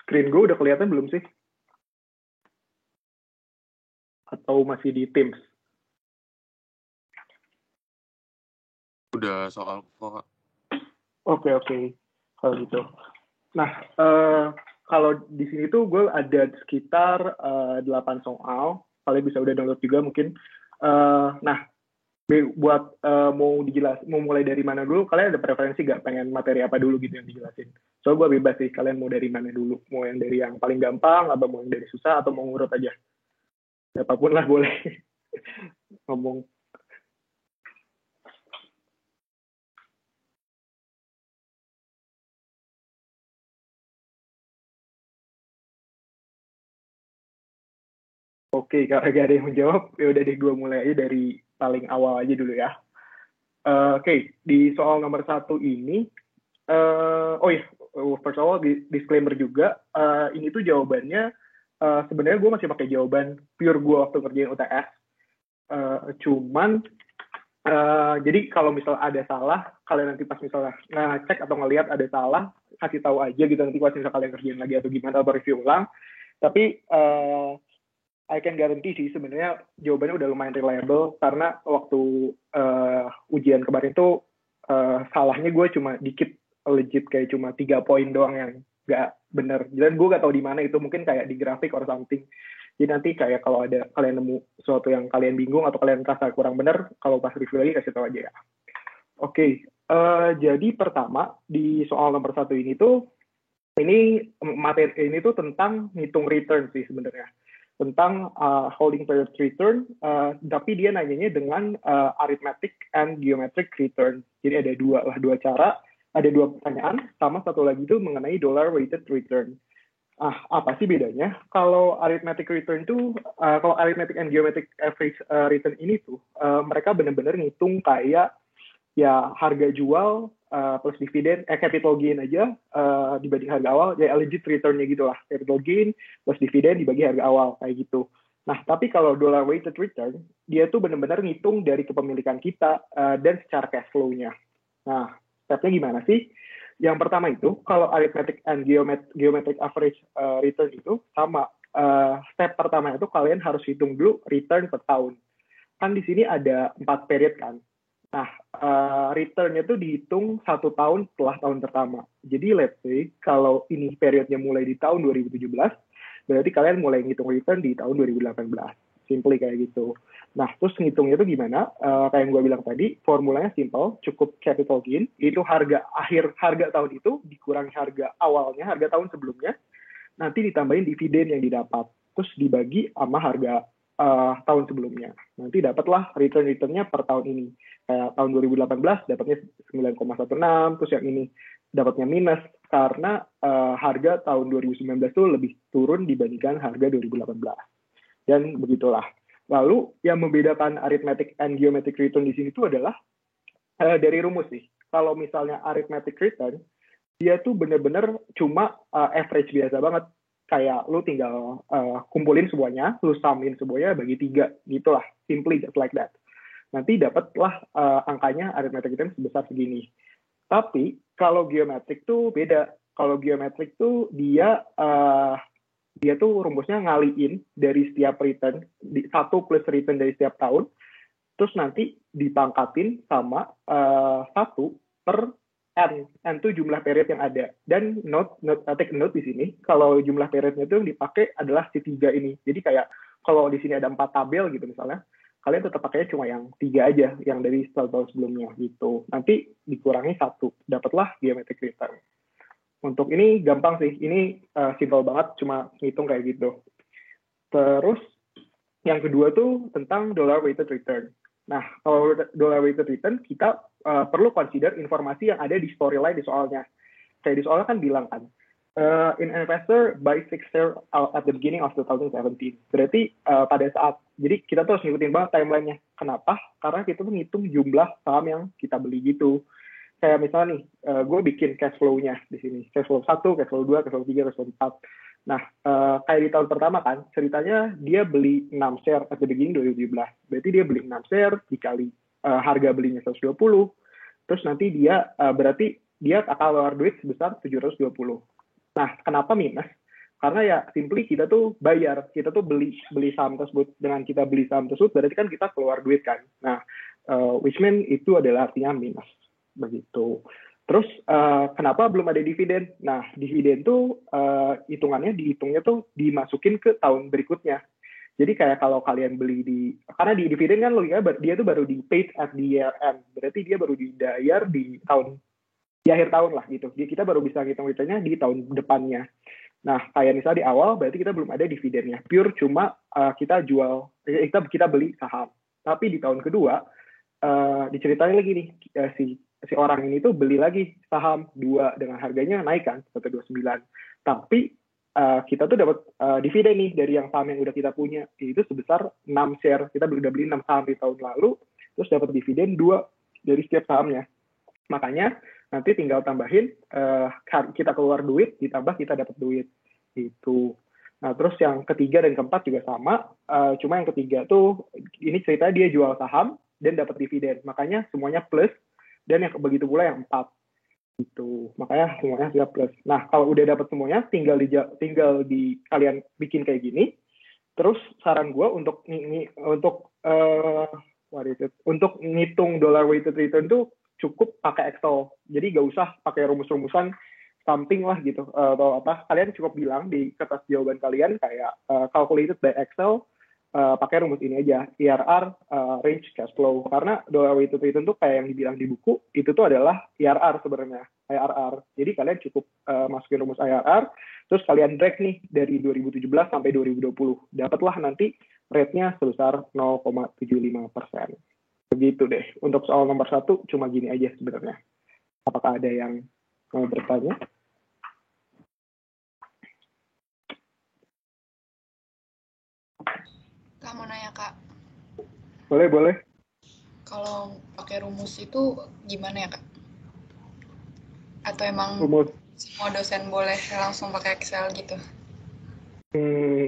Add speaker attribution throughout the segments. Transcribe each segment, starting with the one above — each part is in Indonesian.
Speaker 1: Screen gue udah kelihatan belum sih? Atau masih di Teams?
Speaker 2: Udah soal kok.
Speaker 1: Oke. Kalau gitu. Nah, kalau di sini tuh gue ada sekitar 8 soal. Kalian bisa udah download juga mungkin. Nah, buat mau mulai dari mana dulu? Kalian ada preferensi gak pengen materi apa dulu gitu yang dijelasin? So gue bebas sih. Kalian mau dari mana dulu? Mau yang dari yang paling gampang, atau mau yang dari susah, atau mau ngurut aja? Apapun lah boleh ngomong. Oke, kalau gak ada yang menjawab, ya udah deh gue mulai aja dari paling awal aja dulu ya. Oke, di soal nomor 1 ini, first of all, disclaimer juga, ini tuh jawabannya, sebenarnya gue masih pakai jawaban pure gue waktu kerjain UTS, cuman, jadi kalau misal ada salah, kalian nanti pas misalnya ngecek atau ngelihat ada salah, kasih tahu aja gitu, nanti pas misalnya kalian kerjain lagi atau gimana, atau review ulang, tapi I can guarantee sih sebenarnya jawabannya udah lumayan reliable karena waktu ujian kemarin tuh salahnya gue cuma dikit, legit kayak cuma 3 poin doang yang nggak bener. Dan gue nggak tahu di mana itu, mungkin kayak di grafik or something. Jadi nanti kayak kalau ada kalian nemu sesuatu yang kalian bingung atau kalian rasa kurang bener, kalau pas review lagi kasih tahu aja ya. Oke, jadi pertama di soal nomor 1 ini tuh materi ini tuh tentang ngitung return sih sebenarnya, tentang holding period return, tapi dia nanyanya dengan arithmetic and geometric return. Jadi ada dua cara, ada 2 pertanyaan, sama satu lagi itu mengenai dollar weighted return. Apa sih bedanya? Kalau arithmetic return itu, kalau arithmetic and geometric average return ini tuh, mereka benar-benar ngitung kayak ya harga jual plus dividen, capital gain aja dibanding harga awal, ya legit return-nya gitu lah. Capital gain plus dividen dibagi harga awal, kayak gitu. Nah, tapi kalau dollar weighted return, dia tuh benar-benar ngitung dari kepemilikan kita dan secara cash flow-nya. Nah, step-nya gimana sih? Yang pertama itu, kalau arithmetic and geometric average return itu sama. Step pertama itu kalian harus hitung dulu return per tahun. Kan di sini ada 4 period kan. Nah, return-nya tuh dihitung 1 tahun setelah tahun pertama. Jadi, let's say, kalau ini periodnya mulai di tahun 2017, berarti kalian mulai ngitung return di tahun 2018. Simply kayak gitu. Nah, terus ngitungnya itu gimana? Kayak yang gue bilang tadi, formulanya simple, cukup capital gain, itu harga tahun itu dikurangi harga awalnya, harga tahun sebelumnya, nanti ditambahin dividen yang didapat. Terus dibagi sama harga tahun sebelumnya. Nanti dapatlah return-nya per tahun ini. Kayak tahun 2018 dapatnya 9,16, terus yang ini dapatnya minus karena harga tahun 2019 itu lebih turun dibandingkan harga 2018. Dan begitulah. Lalu yang membedakan arithmetic and geometric return di sini itu adalah dari rumus sih. Kalau misalnya arithmetic return, dia tuh bener-bener cuma average biasa banget. Kayak lu tinggal kumpulin semuanya, lu sumin semuanya bagi 3, gitulah. Simply just like that. Nanti dapatlah angkanya arithmetic return sebesar segini. Tapi kalau geometrik tuh beda. Kalau geometrik tuh dia tuh rumusnya ngaliin dari setiap return, 1 plus return dari setiap tahun, terus nanti dipangkatin sama 1 per N itu jumlah period yang ada. Dan take note di sini, kalau jumlah periodnya itu yang dipakai adalah si 3 ini. Jadi kayak kalau di sini ada 4 tabel gitu misalnya, kalian tetap pakainya cuma yang 3 aja, yang dari tahun sebelumnya gitu. Nanti dikurangi 1, dapatlah geometric return. Untuk ini gampang sih, ini simple banget, cuma ngitung kayak gitu. Terus yang kedua tuh tentang dollar weighted return. Nah, kalau dollar weighted return, kita perlu consider informasi yang ada di storyline di soalnya. Kayak di soalnya kan bilang kan, an investor buy 6 share at the beginning of 2017. Berarti pada saat, jadi kita tuh harus ngikutin banget timelinenya. Kenapa? Karena kita tuh ngitung jumlah saham yang kita beli gitu. Kayak misalnya nih, gue bikin cash flow-nya di sini. Cash flow 1, cash flow 2, cash flow 3, cash flow 4. Nah, kayak di tahun pertama kan, ceritanya dia beli 6 share at the beginning 2017. Berarti dia beli 6 share dikali harga belinya 120. Terus nanti dia, berarti dia akan keluar duit sebesar 720. Nah, kenapa minus? Karena ya simply kita tuh bayar, kita tuh beli saham tersebut. Dengan kita beli saham tersebut berarti kan kita keluar duit kan. Nah, which mean itu adalah artinya minus begitu. Terus kenapa belum ada dividen? Nah, dividen tuh dihitungnya tuh dimasukin ke tahun berikutnya. Jadi kayak kalau kalian beli karena di dividen kan logikanya dia tuh baru di paid at the year end. Berarti dia baru dibayar di akhir tahun lah gitu. Jadi kita baru bisa ngitung-hitungnya di tahun depannya. Nah, kayak misalnya di awal berarti kita belum ada dividennya. Pure cuma kita beli saham. Tapi di tahun kedua diceritain lagi nih si orang ini tuh beli lagi saham 2 dengan harganya naik kan 129. Tapi kita tuh dapat dividen nih dari yang saham yang udah kita punya. Itu sebesar 6 share. Kita udah beli 6 saham di tahun lalu, terus dapat dividen 2 dari setiap sahamnya. Makanya nanti tinggal tambahin kita keluar duit ditambah kita dapat duit itu. Nah, terus yang ketiga dan keempat juga sama, cuma yang ketiga tuh ini cerita dia jual saham dan dapat dividen, makanya semuanya plus, dan yang begitu pula yang 4 itu, makanya semuanya sudah plus. Nah, kalau udah dapat semuanya tinggal di kalian bikin kayak gini. Terus saran gue untuk ngitung dollar weighted return tuh cukup pakai Excel. Jadi gak usah pakai rumus-rumusan something lah gitu atau apa. Kalian cukup bilang di kertas jawaban kalian kayak calculated by Excel, pakai rumus ini aja, IRR, range cash flow. Karena dollar weighted return tuh kayak yang dibilang di buku, itu tuh adalah IRR sebenarnya, IRR. Jadi kalian cukup masukin rumus IRR, terus kalian drag nih dari 2017 sampai 2020. Dapatlah nanti rate-nya sebesar 0,75%. Begitu deh. Untuk soal nomor 1 cuma gini aja sebenarnya. Apakah ada yang mau bertanya?
Speaker 2: Kak, mau nanya Kak.
Speaker 1: Boleh.
Speaker 2: Kalau pakai rumus itu gimana ya Kak? Atau emang
Speaker 1: rumus
Speaker 2: semua dosen boleh langsung pakai Excel gitu?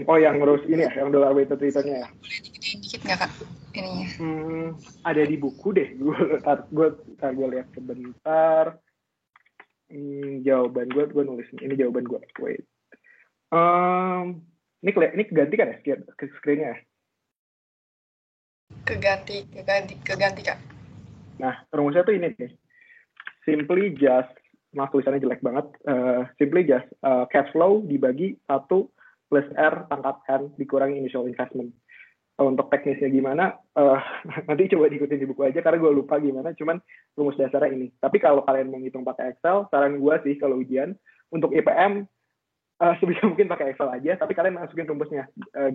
Speaker 1: Yang ngurus ini ya, yang dollar weighted return-nya ya?
Speaker 2: Boleh digedein dikit nggak Kak ininya?
Speaker 1: Ada di buku deh. Gue lihat sebentar. Jawaban gue nulis ini jawaban gue. Wait. Ini keganti kan ya screen-nya ya?
Speaker 2: Keganti Kak.
Speaker 1: Nah, rumusnya tuh ini nih. Simply just, maaf tulisannya jelek banget. Simply just cash flow dibagi 1 plus R pangkat N dikurangi initial investment. Untuk teknisnya gimana, nanti coba diikutin di buku aja karena gue lupa gimana, cuman rumus dasarnya ini. Tapi kalau kalian mau ngitung pakai Excel, saran gue sih kalau ujian, untuk IPM, sebisa mungkin pakai Excel aja, tapi kalian masukin rumusnya.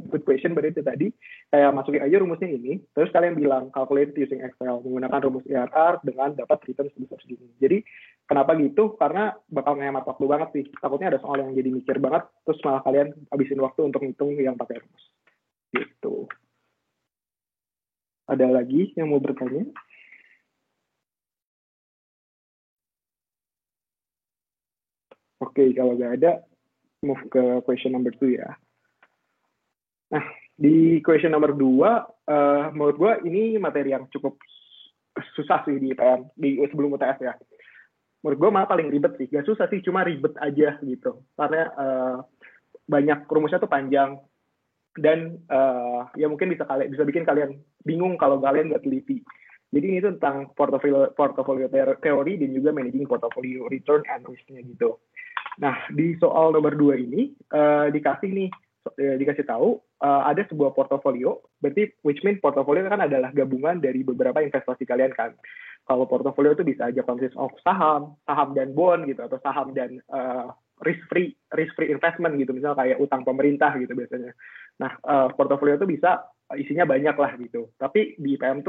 Speaker 1: Good question, berarti tadi, kayak masukin aja rumusnya ini, terus kalian bilang, calculate using Excel, menggunakan rumus IRR dengan dapat return sebesar segini. Jadi, kenapa gitu? Karena bakal ngehemat waktu banget sih. Takutnya ada soal yang jadi mikir banget, terus malah kalian habisin waktu untuk ngitung yang pakai rumus. Gitu. Ada lagi yang mau bertanya? Oke, kalau nggak ada, move ke question number 2 ya. Nah, di question number 2, menurut gue ini materi yang cukup susah sih di IPM, sebelum UTS ya. Menurut gue malah paling ribet sih. Gak susah sih, cuma ribet aja gitu. Karena banyak rumusnya tuh panjang. Dan ya mungkin bisa bikin kalian bingung kalau kalian nggak teliti. Jadi ini tuh tentang portfolio teori dan juga managing portfolio return and risk-nya gitu. Nah, di soal nomor 2 ini dikasih tahu ada sebuah portofolio, berarti which mean portofolio kan adalah gabungan dari beberapa investasi kalian kan. Kalau portofolio itu bisa aja consist of saham dan bond gitu, atau saham dan risk free investment gitu, misalnya kayak utang pemerintah gitu biasanya. Nah, portofolio itu bisa isinya banyak lah gitu. Tapi di IPM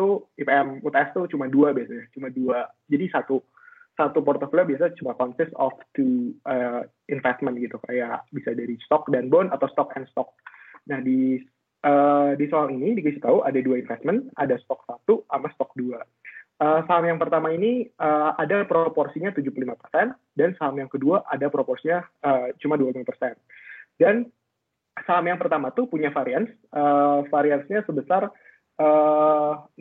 Speaker 1: UTS tuh cuma 2 biasanya, cuma 2. Jadi satu portofolio biasa cuma consist of 2 investment gitu, kayak bisa dari stock dan bond atau stock and stock. Nah, di soal ini dikasih tahu ada 2 investment, ada stock 1 sama stock 2. Saham yang pertama ini ada proporsinya 75%, dan saham yang kedua ada proporsinya cuma 25%. Dan saham yang pertama tuh punya variance-nya sebesar 0,08.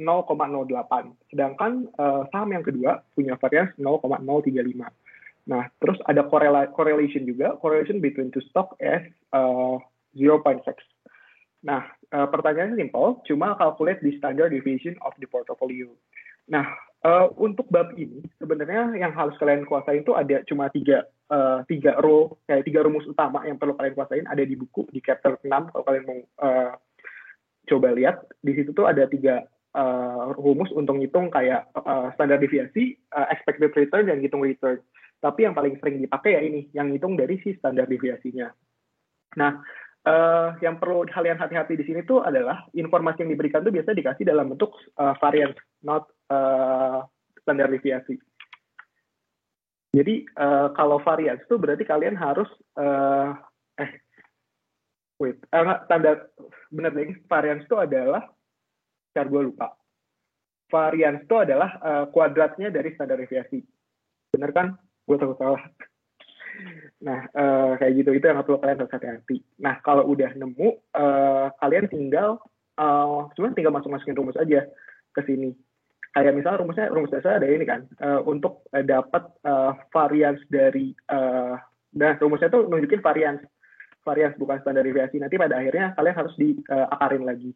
Speaker 1: Sedangkan saham yang kedua punya variance 0,035. Nah, terus ada correlation juga. Correlation between two stock is 0.6. Nah, pertanyaannya simple, cuma calculate the standard deviation of the portfolio. Nah, untuk bab ini sebenarnya yang harus kalian kuasain itu ada cuma tiga rumus utama yang perlu kalian kuasain, ada di buku di chapter 6 kalau kalian mau coba lihat. Di situ tuh ada tiga rumus untuk ngitung kayak standar deviasi, expected return, dan ngitung return. Tapi yang paling sering dipakai ya ini, yang ngitung dari si standar deviasinya. Nah, yang perlu kalian hati-hati di sini tuh adalah informasi yang diberikan tuh biasanya dikasih dalam bentuk variance, not standar deviasi. Jadi kalau variance tuh berarti kalian harus standar, bener deh, variance itu adalah, ntar gue lupa, variance itu adalah kuadratnya dari standar deviasi, bener kan? Gue takut salah. Nah, kayak gitu, itu yang perlu kalian harus hati-hati. Nah, kalau udah nemu, kalian tinggal sebenarnya tinggal masukin rumus aja ke sini. Kayak misalnya rumus dasar ada ini kan, untuk dapat variance dari, nah rumusnya tuh nunjukin variance bukan standar deviasi. Nanti pada akhirnya kalian harus diakarin lagi.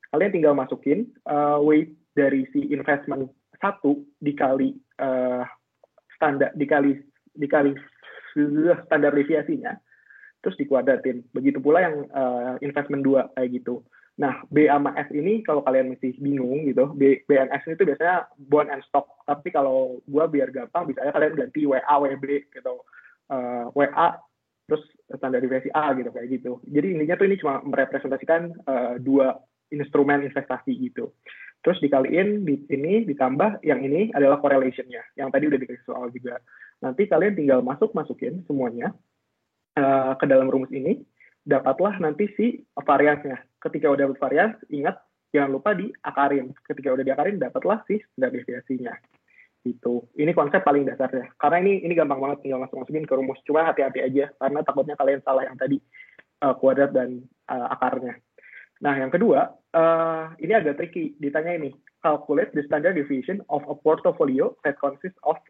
Speaker 1: Kalian tinggal masukin weight dari si investment 1 dikali standar standar deviasinya, terus dikuadratin. Begitu pula yang investment 2 kayak gitu. Nah, B sama S ini kalau kalian masih bingung gitu, B dan S itu biasanya bond and stock. Tapi kalau gua biar gampang, bisa aja kalian ganti WA, WB gitu. WA terus standar deviasi A gitu, kayak gitu. Jadi intinya tuh ini cuma merepresentasikan dua instrumen investasi gitu. Terus dikaliin di sini, ditambah yang ini adalah correlation-nya. Yang tadi udah dikasih soal juga. Nanti kalian tinggal masukin semuanya ke dalam rumus ini, dapatlah nanti si variance-nya. Ketika udah dapat variance, ingat jangan lupa diakarin. Ketika udah diakarin, dapatlah si standar deviasinya. Gitu. Ini konsep paling dasarnya. Karena ini gampang banget, tinggal masukin ke rumus. Cuma hati-hati aja, karena takutnya kalian salah yang tadi kuadrat dan akarnya. Nah, yang kedua, ini agak tricky. Ditanya ini, calculate the standard deviation of a portfolio that consists of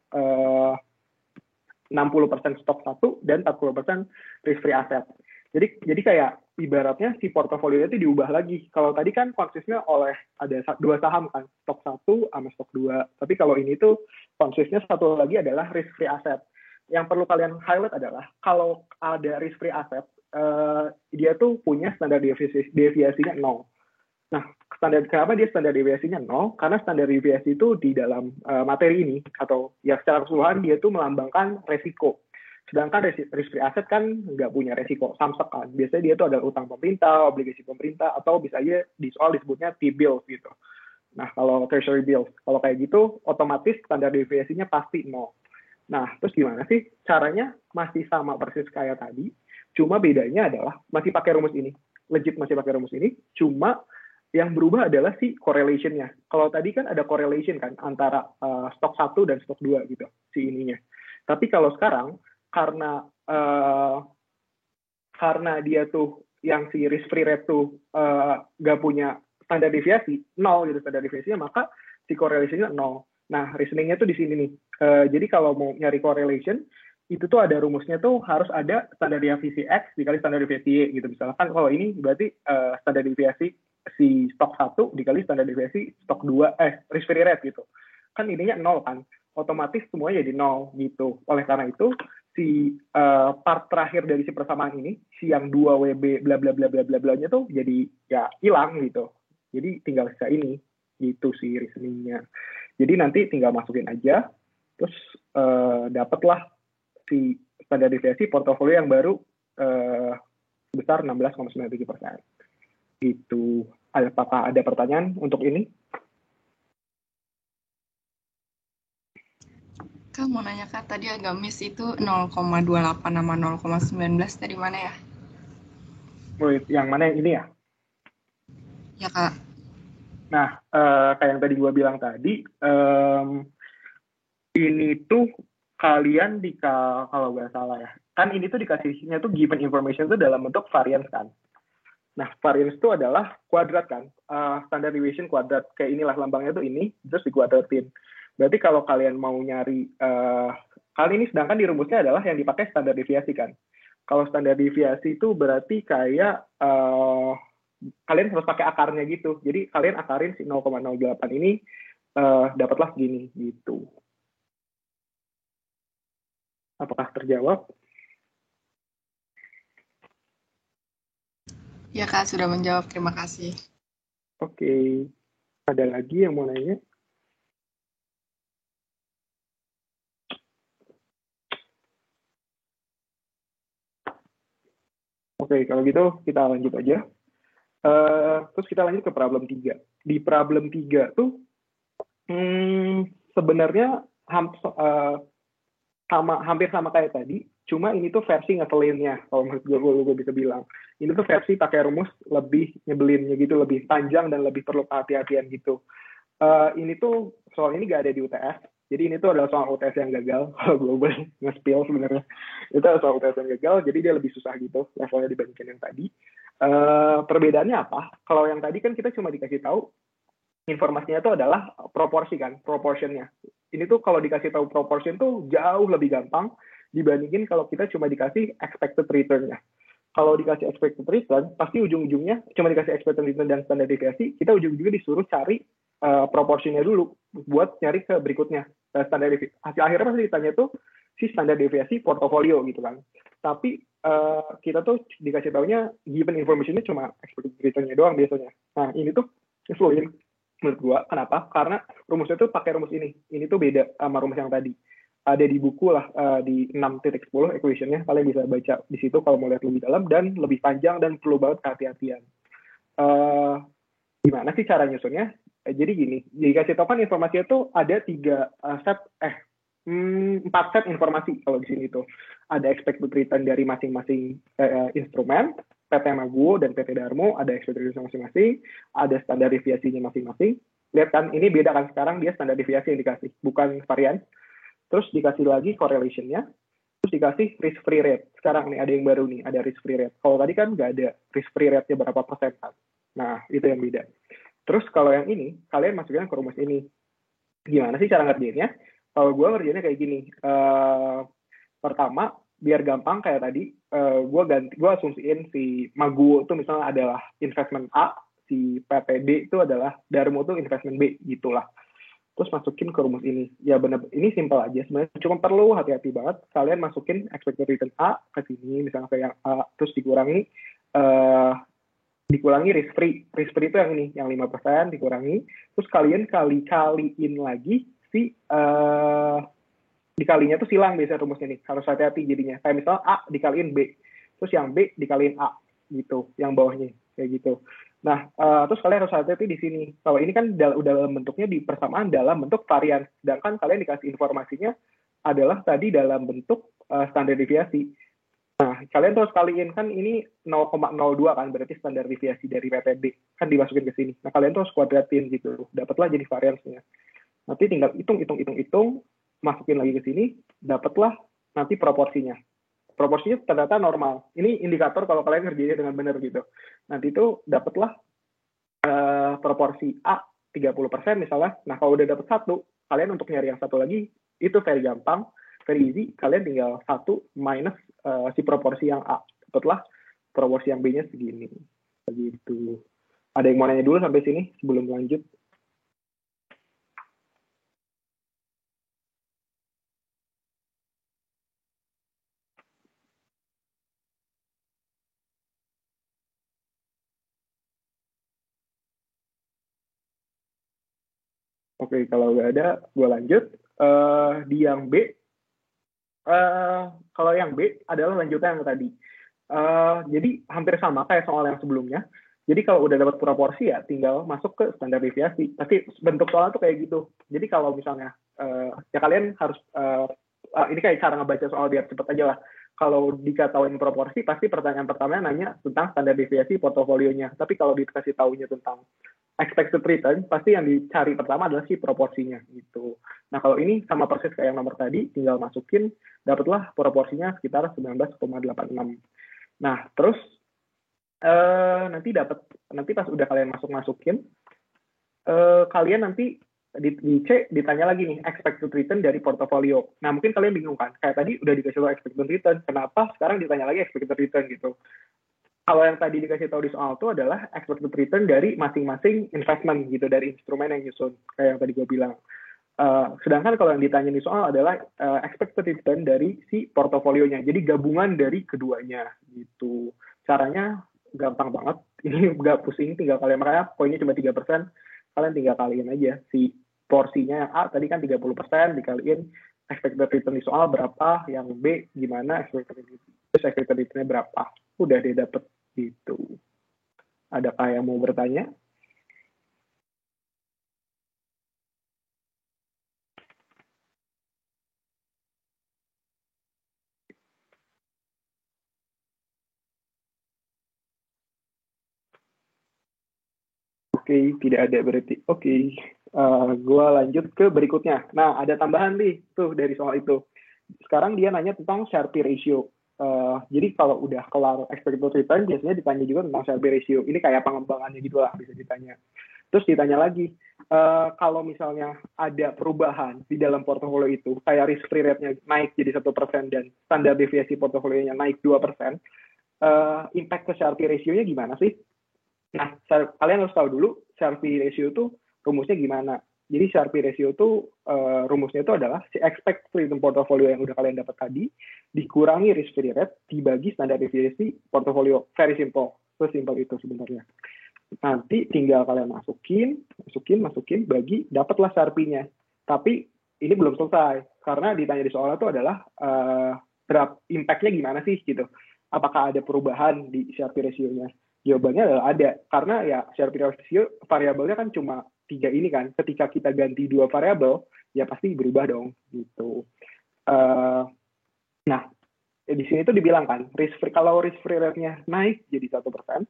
Speaker 1: 60% stok 1 dan 40% risk-free asset. Jadi kayak ibaratnya si portofolio itu diubah lagi. Kalau tadi kan konsistnya oleh ada 2 saham kan, stok 1 sama stok 2. Tapi kalau ini tuh konsistnya satu lagi adalah risk-free asset. Yang perlu kalian highlight adalah kalau ada risk-free asset, dia tuh punya standar deviasinya 0. Nah, kenapa dia standar deviasinya 0? Karena standar deviasi itu di dalam materi ini, atau ya secara keseluruhan dia tuh melambangkan resiko. Sedangkan risk-free asset kan nggak punya resiko, samsek kan. Biasanya dia tuh adalah utang pemerintah, obligasi pemerintah, atau bisa aja di soal disebutnya T-bills gitu. Nah, kalau treasury bills, kalau kayak gitu, otomatis standar deviasinya pasti 0. Nah, terus gimana sih? Caranya masih sama persis kayak tadi, cuma bedanya adalah masih pakai rumus ini. Legit masih pakai rumus ini, cuma yang berubah adalah si correlation-nya. Kalau tadi kan ada correlation kan antara stok 1 dan stok 2 gitu, si ininya. Tapi kalau sekarang karena dia tuh yang si risk free rate tuh nggak punya standar deviasi 0 gitu standar deviasinya, maka si correlation-nya 0. Nah, reasoningnya tuh di sini nih. Jadi kalau mau nyari correlation, itu tuh ada rumusnya tuh harus ada standar deviasi X dikali standar deviasi Y gitu. Misalkan kalau ini berarti standar deviasi si stok 1 dikali standar deviasi stok 2, risk free rate gitu. Kan ininya 0 kan. Otomatis semuanya jadi 0 gitu. Oleh karena itu, si part terakhir dari si persamaan ini, si yang 2 WB bla bla bla bla bla bla-nya tuh jadi ya hilang gitu. Jadi tinggal sisa ini gitu sih reasoningnya. Jadi nanti tinggal masukin aja, terus dapatlah si standar deviasi portofolio yang baru sebesar 16,97%. Gitu. Apakah ada pertanyaan untuk ini?
Speaker 2: Kak, mau nanya Kak, tadi agak miss itu 0,28 sama 0,19 tadi mana ya?
Speaker 1: Yang mana yang ini ya?
Speaker 2: Ya Kak.
Speaker 1: Nah, kayak yang tadi gue bilang tadi, ini tuh kalian kalau nggak salah ya, kan ini tuh dikasihnya tuh given information tuh dalam bentuk variance kan. Nah, variance itu adalah kuadrat kan, standard deviation kuadrat. Kayak inilah lambangnya tuh ini, terus dikuadratin. Berarti kalau kalian mau nyari Kali ini sedangkan di rumusnya adalah yang dipakai standar deviasi kan. Kalau standar deviasi itu berarti kayak kalian harus pakai akarnya gitu. Jadi kalian akarin si 0,08 ini dapatlah segini gitu. Apakah terjawab?
Speaker 2: Ya Kak, sudah menjawab. Terima kasih.
Speaker 1: Oke. Ada lagi yang mau nanya? Oke, kalau gitu kita lanjut aja. Terus kita lanjut ke problem 3. Di problem 3 tuh sebenarnya hampir sama kayak tadi, cuma ini tuh versi ngeselinnya, kalau menurut gue bisa bilang. Ini tuh versi pakai rumus lebih nyebelinnya gitu, lebih panjang dan lebih perlu hati-hatian gitu. Ini tuh soal ini gak ada di UTS, jadi ini tuh adalah soal UTS yang gagal. Kalau gue boleh nge-spill sebenarnya, itu adalah soal UTS yang gagal, jadi dia lebih susah gitu levelnya dibandingkan yang tadi. Perbedaannya apa? Kalau yang tadi kan kita cuma dikasih tahu informasinya itu adalah proporsi kan, proportionnya. Ini tuh kalau dikasih tahu proportion tuh jauh lebih gampang dibandingin kalau kita cuma dikasih expected return-nya. Kalau dikasih expected return, pasti ujung-ujungnya cuma dikasih expected return dan standar deviasi, kita ujung-ujungnya disuruh cari proporsinya dulu buat nyari ke berikutnya. Standar deviasi. Hasil akhirnya pasti ditanya tuh si standar deviasi portofolio gitu kan. Tapi kita tuh dikasih taunya given information-nya cuma expected return-nya doang biasanya. Nah, ini tuh ngeselin menurut gua. Kenapa? Karena rumusnya tuh pakai rumus ini. Ini tuh beda sama rumus yang tadi. Ada di buku lah, di 6.10 equation-nya. Kalian bisa baca di situ kalau mau lihat lebih dalam dan lebih panjang dan perlu banget kehati-hatian. Gimana sih cara nyusunnya? Jadi gini, dikasih tahu kan informasinya tuh ada 4 set informasi kalau di sini tuh. Ada expected return dari masing-masing instrumen, PT Maguwo dan PT Darmo, ada expected return masing-masing, ada standar deviasinya masing-masing. Lihat kan, ini beda kan sekarang dia standar deviasi yang dikasih, bukan varian. Terus dikasih lagi correlation-nya, terus dikasih risk free rate. Sekarang nih ada yang baru nih, ada risk free rate. Kalau tadi kan nggak ada risk free rate-nya berapa persen kan. Nah, itu yang beda. Terus kalau yang ini, kalian masukin ke rumus ini. Gimana sih cara ngerjainnya? Kalau gue ngerjainnya kayak gini. Pertama, biar gampang kayak tadi, gue asumsiin si Maguwo itu misalnya adalah investment A, si PTD itu adalah Darmo itu investment B, gitulah. Terus masukin ke rumus ini. Ya benar, ini simpel aja sebenarnya. Cuma perlu hati-hati banget. Kalian masukin expected return A ke sini, misalnya kayak A, terus dikurangi risk free. Risk free itu yang ini, yang 5% dikurangi. Terus kalian kaliin lagi si dikalinya tuh silang biasanya rumusnya nih. Harus hati-hati jadinya. Kayak misalnya A dikaliin B. Terus yang B dikaliin A gitu, yang bawahnya kayak gitu. Nah, terus kalian harus hati-hati di sini. Kalau ini kan udah dalam bentuknya di persamaan dalam bentuk varian. Sedangkan kalian dikasih informasinya adalah tadi dalam bentuk standar deviasi. Nah, kalian terus kaliin kan ini 0,02 kan, berarti standar deviasi dari PTB. Kan dimasukin ke sini. Nah, kalian terus kuadratin gitu. Dapatlah jadi variansnya. Nanti tinggal hitung, masukin lagi ke sini, dapatlah nanti proporsinya. Proporsinya ternyata normal. Ini indikator kalau kalian ngerjainnya dengan benar gitu. Nanti itu dapatlah proporsi A 30% misalnya. Nah, kalau udah dapat satu, kalian untuk nyari yang satu lagi, itu very gampang, very easy. Kalian tinggal 1 minus si proporsi yang A. Dapatlah proporsi yang B-nya segini. Begitu. Ada yang mau nanya dulu sampai sini sebelum lanjut? Oke, kalau nggak ada, gue lanjut. Di yang B, kalau yang B adalah lanjutan yang tadi. Jadi hampir sama kayak soal yang sebelumnya. Jadi kalau udah dapat proporsi ya tinggal masuk ke standar deviasi. Tapi bentuk soalnya tuh kayak gitu. Jadi kalau misalnya ya kalian harus ini kayak cara ngebaca soal biar cepet aja lah. Kalau dikatakan proporsi, pasti pertanyaan pertamanya nanya tentang standar deviasi portofolionya. Tapi kalau dikasih taunya tentang expected return, pasti yang dicari pertama adalah si proporsinya gitu. Nah, kalau ini sama persis kayak yang nomor tadi, tinggal masukin, dapatlah proporsinya sekitar 19,86. Nah, terus nanti pas udah kalian masukin, kalian nanti di C ditanya lagi nih expected return dari portofolio. Nah mungkin kalian bingung kan, kayak tadi udah dikasih tahu expected return, kenapa sekarang ditanya lagi expected return gitu? Kalau yang tadi dikasih tahu di soal itu adalah expected return dari masing-masing investment gitu, dari instrumen yang nyusun kayak yang tadi gue bilang. Sedangkan kalau yang ditanya di soal adalah expected return dari si portofolionya, jadi gabungan dari keduanya gitu. Caranya gampang banget, ini nggak pusing, tinggal kalian, makanya poinnya cuma 3%, kalian tinggal kaliin aja si porsinya. Yang A tadi kan 30%, dikaliin expected return di soal berapa, yang B gimana expected returnnya berapa, udah dia dapet gitu. Adakah yang mau bertanya? Oke, tidak ada berarti. Oke, gue lanjut ke berikutnya. Nah, ada tambahan nih tuh dari soal itu. Sekarang dia nanya tentang Sharpe ratio. Jadi kalau udah kelar expected return, biasanya ditanya juga tentang Sharpe ratio. Ini kayak pengembangannya gitu lah, bisa ditanya. Terus ditanya lagi, kalau misalnya ada perubahan di dalam portofolio itu, kayak risk free rate-nya naik jadi 1% dan standar deviasi portofolionya naik 2%, impact ke Sharpe ratio-nya gimana sih? Nah, kalian harus tahu dulu Sharpe ratio itu rumusnya gimana. Jadi Sharpe ratio itu rumusnya itu adalah si expected return portfolio yang udah kalian dapat tadi dikurangi risk free rate dibagi standar deviasi portfolio. Very simple. Sesimpel itu sebenarnya. Nanti tinggal kalian masukin, bagi, dapatlah Sharpe-nya. Tapi ini belum selesai karena ditanya di soal itu adalah impact-nya gimana sih gitu. Apakah ada perubahan di Sharpe ratio-nya? Jawabannya adalah ada, karena ya Sharpe ratio variabelnya kan cuma 3 ini kan. Ketika kita ganti 2 variabel, ya pasti berubah dong gitu. Nah, di sini tuh dibilang kan, kalau risk free rate-nya naik jadi 1%,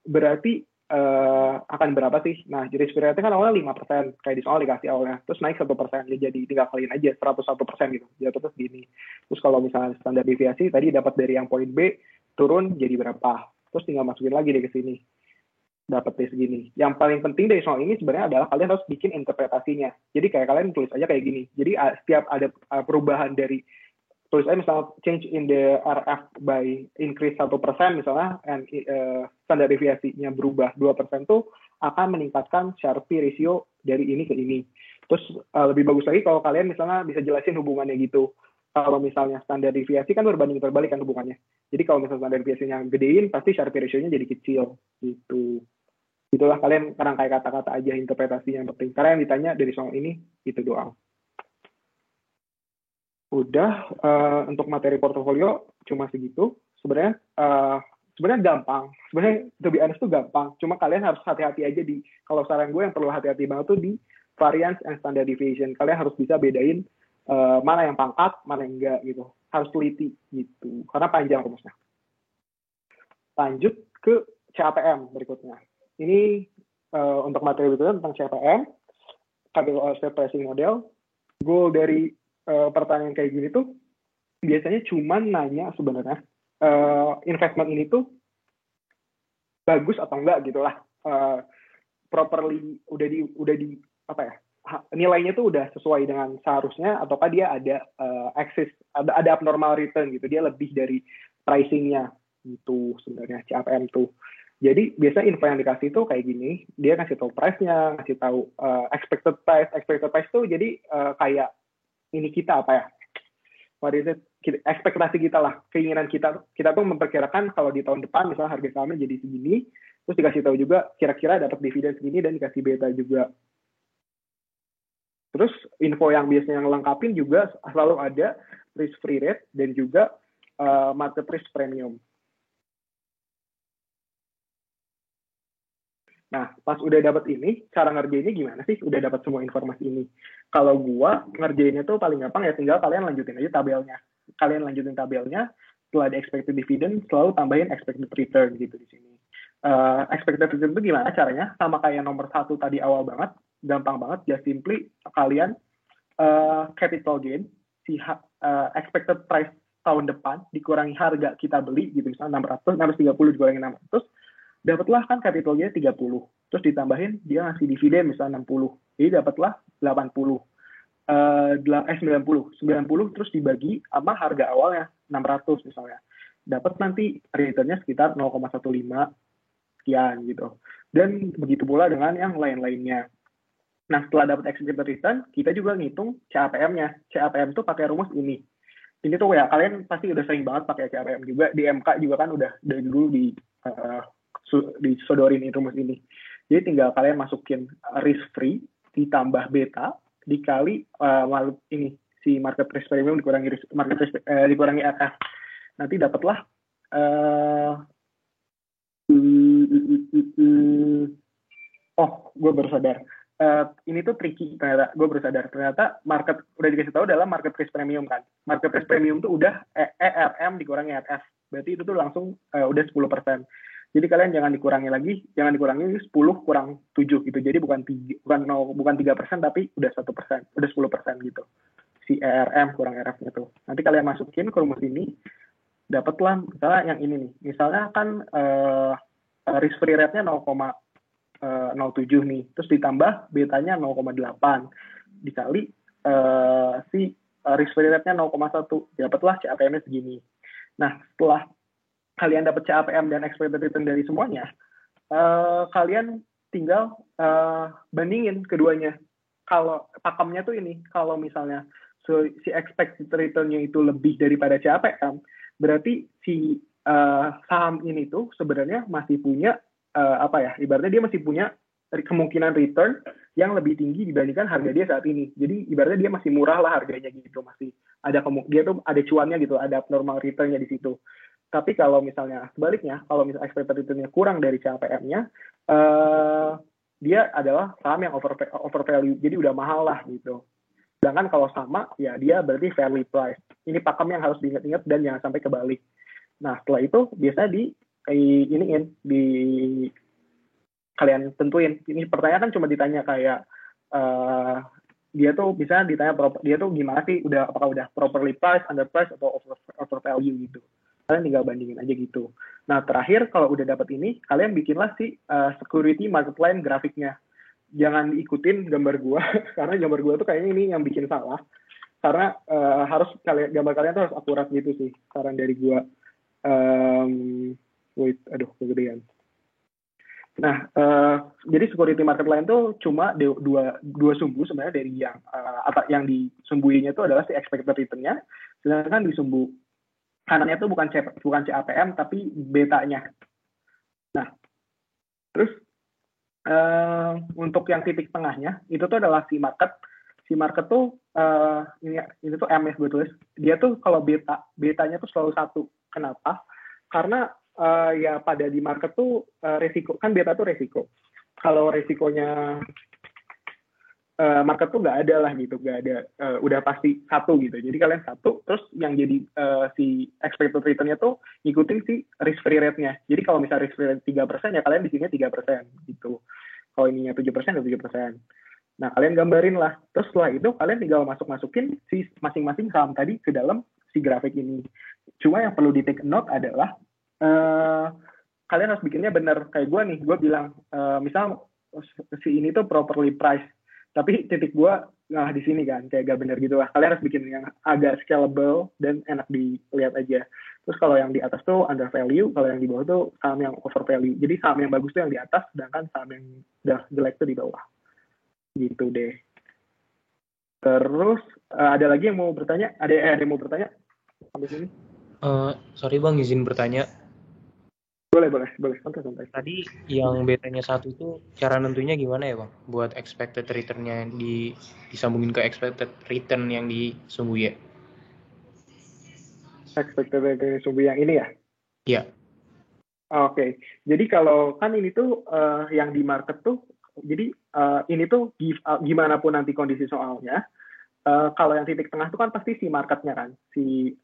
Speaker 1: berarti akan berapa sih? Nah, risk free rate-nya kan awalnya 5%, kayak di soal dikasih awalnya, terus naik 1%, ya jadi tinggal kaliin aja 101% gitu, jatuh segini. Terus kalau misalnya standar deviasi tadi dapat dari yang poin B, turun jadi berapa? Terus tinggal masukin lagi deh ke sini, dapat deh segini. Yang paling penting dari soal ini sebenarnya adalah kalian harus bikin interpretasinya. Jadi kayak kalian tulis aja kayak gini. Jadi setiap ada perubahan dari, tulis aja misalnya change in the RF by increase 1% misalnya, and standar deviasinya berubah 2% tuh akan meningkatkan Sharpe ratio dari ini ke ini. Terus lebih bagus lagi kalau kalian misalnya bisa jelasin hubungannya gitu. Kalau misalnya standar deviasi kan berbanding terbalik kan hubungannya. Jadi kalau misalnya standar deviasinya gedein, pasti Sharpe ratio-nya jadi kecil. Gitu. Itulah, kalian rangkai kata-kata aja, interpretasinya yang penting. Karena yang ditanya dari soal ini, itu doang. Udah, untuk materi portofolio cuma segitu. Sebenarnya gampang. Sebenarnya to be honest tuh gampang. Cuma kalian harus hati-hati aja kalau saran gue yang perlu hati-hati banget tuh di variance and standard deviation. Kalian harus bisa bedain mana yang pangkat, mana yang enggak gitu. Harus teliti gitu. Karena panjang rumusnya. Lanjut ke CAPM berikutnya. Ini untuk materi berikutnya tentang CAPM, Capital Asset Pricing Model. Goal dari pertanyaan kayak gini tuh biasanya cuma nanya sebenarnya investment ini tuh bagus atau enggak gitulah, properly udah di apa ya, nilainya tuh udah sesuai dengan seharusnya ataukah dia ada excess, ada abnormal return gitu, dia lebih dari pricingnya gitu sebenarnya CAPM tuh. Jadi biasa info yang dikasih tuh kayak gini, dia kasih tahu price-nya, kasih tahu expected price tuh jadi kayak ini kita apa ya? What is it? Ekspektasi kita lah, keinginan kita tuh memperkirakan kalau di tahun depan misalnya harga sahamnya jadi segini, terus dikasih tahu juga kira-kira dapat dividen segini dan dikasih beta juga. Terus info yang biasanya ngelengkapin juga selalu ada risk free rate dan juga market risk premium. Nah, pas udah dapat ini, cara ngerjainnya gimana sih? Udah dapat semua informasi ini. Kalau gua ngerjainnya tuh paling gampang ya, tinggal kalian lanjutin aja tabelnya. Kalian lanjutin tabelnya, setelah ada expected dividend, selalu tambahin expected return gitu di sini. Expected return itu gimana caranya? Sama kayak nomor 1 tadi awal banget, gampang banget, just simply kalian capital gain, expected price tahun depan dikurangi harga kita beli gitu, misalnya 630 dikurangi 600, dapatlah kan capital gain 30. Terus ditambahin dia ngasih dividen misalnya 60. Jadi dapatlah 90 terus dibagi sama harga awalnya 600 misalnya. Dapat nanti returnnya sekitar 0,15 sekian gitu. Dan begitu pula dengan yang lain-lainnya. Nah, setelah dapat expected return, kita juga ngitung CAPM-nya. CAPM tuh pakai rumus ini. Ini tuh ya, kalian pasti udah sering banget pakai CAPM juga. Di MK juga kan udah dari dulu disodorin rumus ini. Jadi tinggal kalian masukin risk free ditambah beta dikali ini si market risk premium dikurangi dikurangi RF. Nanti dapatlah gue baru sadar. Ini tuh tricky ternyata. Gue baru sadar. Ternyata market udah dikasih tahu dalam market risk premium kan. Market risk premium tuh udah ERM dikurangi RF. Berarti itu tuh langsung udah 10%. Jadi kalian jangan dikurangi 10 kurang 7 gitu. Jadi bukan 3% tapi udah 1%, udah 10% gitu. Si ERM kurang RF-nya tuh. Nanti kalian masukin ke rumus ini, dapatlah misalnya yang ini nih. Misalnya kan risk free rate-nya 0,07 nih. Terus ditambah betanya 0,8 dikali si risk free rate-nya 0,1. Dapatlah CAPM-nya segini. Nah, setelah kalian dapat CAPM dan expected return dari semuanya, kalian tinggal bandingin keduanya. Kalau pakemnya tuh ini, kalau misalnya si expected return-nya itu lebih daripada CAPM, berarti si saham ini tuh sebenarnya masih punya ibaratnya dia masih punya kemungkinan return yang lebih tinggi dibandingkan harga dia saat ini. Jadi ibaratnya dia masih murah lah harganya gitu, masih ada dia tuh ada cuannya gitu, ada normal return-nya di situ. Tapi kalau misalnya sebaliknya, kalau misalnya expected return-nya kurang dari CAPM-nya, dia adalah saham yang over value, jadi udah mahal lah gitu. Sedangkan kalau sama, ya dia berarti fairly priced. Ini pakem yang harus diingat-ingat dan jangan sampai kebalik. Nah, setelah itu biasanya kalian tentuin. Ini pertanyaan kan cuma ditanya kayak dia tuh bisa ditanya dia tuh gimana sih, apakah udah properly priced, underpriced atau over value gitu. Kalian tinggal bandingin aja gitu. Nah, terakhir kalau udah dapat ini, kalian bikinlah si security market line grafiknya. Jangan ikutin gambar gua karena gambar gua tuh kayaknya ini yang bikin salah. Karena harus gambar kalian tuh harus akurat gitu sih, saran dari gua. Kegedean. Nah, jadi security market line tuh cuma dua sumbu sebenarnya dari yang disumbuinya itu adalah si expected return-nya, sedangkan di sumbu kanannya tuh bukan CAPM tapi betanya. Nah, terus untuk yang titik tengahnya itu tuh adalah si market. Si market tuh ini tuh MS gue tulis. Dia tuh kalau betanya tuh selalu 1. Kenapa? Karena ya pada di market tuh resiko kan beta tuh resiko. Kalau resikonya market tuh nggak ada lah gitu, nggak ada, udah pasti 1 gitu. Jadi kalian 1, terus yang jadi si expected return-nya tuh ngikutin si risk free rate-nya. Jadi kalau misalnya risk free rate 3%, ya kalian di sini 3% gitu. Kalau ininya 7%, ya 7%. Nah, kalian gambarin lah. Terus setelah itu kalian tinggal masukin si masing-masing saham tadi ke dalam si grafik ini. Cuma yang perlu di take note adalah kalian harus bikinnya benar. Kayak gue bilang, misal si ini tuh properly priced. Tapi titik gue di sini kan, kayak gak bener gitu lah. Kalian harus bikin yang agak scalable dan enak dilihat aja. Terus kalau yang di atas tuh under value, kalau yang di bawah tuh saham yang over value. Jadi saham yang bagus tuh yang di atas, sedangkan saham yang udah jelek tuh di bawah. Gitu deh. Terus ada lagi yang mau bertanya? Ada yang mau bertanya sampai sini?
Speaker 3: Sorry Bang, izin bertanya.
Speaker 1: Boleh. Santai.
Speaker 3: Tadi yang betanya 1 itu cara nentunya gimana ya Bang? Buat expected return-nya disambungin ke expected return yang disumbu ya?
Speaker 1: Expected return sumbu yang ini ya?
Speaker 3: Iya.
Speaker 1: Oke. Jadi kalau kan ini tuh yang di market tuh, jadi ini tuh gimana pun nanti kondisi soalnya, kalau yang titik tengah tuh kan pasti si marketnya kan, si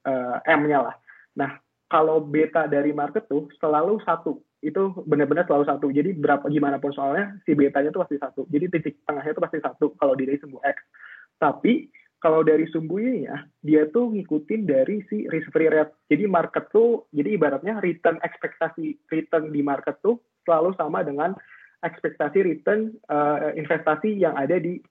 Speaker 1: M-nya lah. Nah, kalau beta dari market tuh selalu 1. Itu benar-benar selalu 1. Jadi gimana pun soalnya, si betanya tuh pasti 1. Jadi titik tengahnya tuh pasti 1 kalau dari sumbu X. Tapi kalau dari sumbu Y-nya, dia tuh ngikutin dari si risk free rate. Jadi market tuh, jadi ibaratnya ekspektasi return di market tuh selalu sama dengan ekspektasi return investasi yang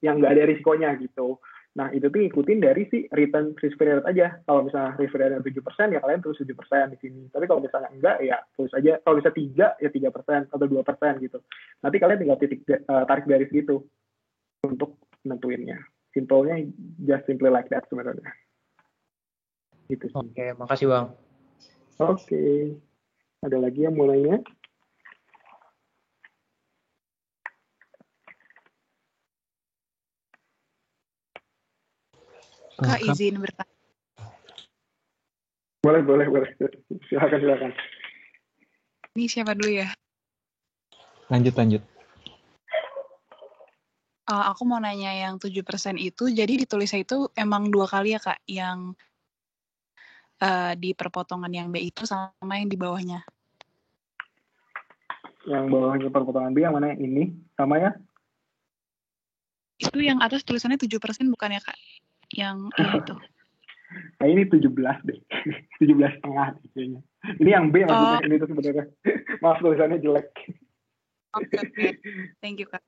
Speaker 1: nggak ada risikonya gitu. Nah, itu tuh ngikutin dari si return risk free rate aja. Kalau misalnya risk free rate 7%, ya kalian tulis 7% di sini. Tapi kalau misalnya enggak, ya tulis aja. Kalau bisa 3, ya 3% atau 2% gitu. Nanti kalian tinggal tarik garis gitu untuk nentuinnya. Simpelnya just simply like that sebenarnya. Gitu sih.
Speaker 3: Oke, makasih Bang.
Speaker 1: Oke. Ada lagi yang mau nanya?
Speaker 4: Kak, izin bertanya.
Speaker 1: Boleh. Silakan.
Speaker 4: Ini siapa dulu ya?
Speaker 5: Lanjut.
Speaker 4: Aku mau nanya yang 7% itu, jadi ditulisnya itu emang 2 kali ya Kak? Yang di perpotongan yang B itu sama yang di bawahnya?
Speaker 1: Yang bawahnya perpotongan B, yang mana yang ini? Sama ya?
Speaker 4: Itu yang atas tulisannya 7% bukan ya Kak? Yang ini tuh.
Speaker 1: Nah, ini 17 deh. 17,5 kayaknya. Ini yang B maksudnya. Ini tuh sebenarnya. Maaf, tulisannya jelek.
Speaker 4: Oke. Thank you Kak.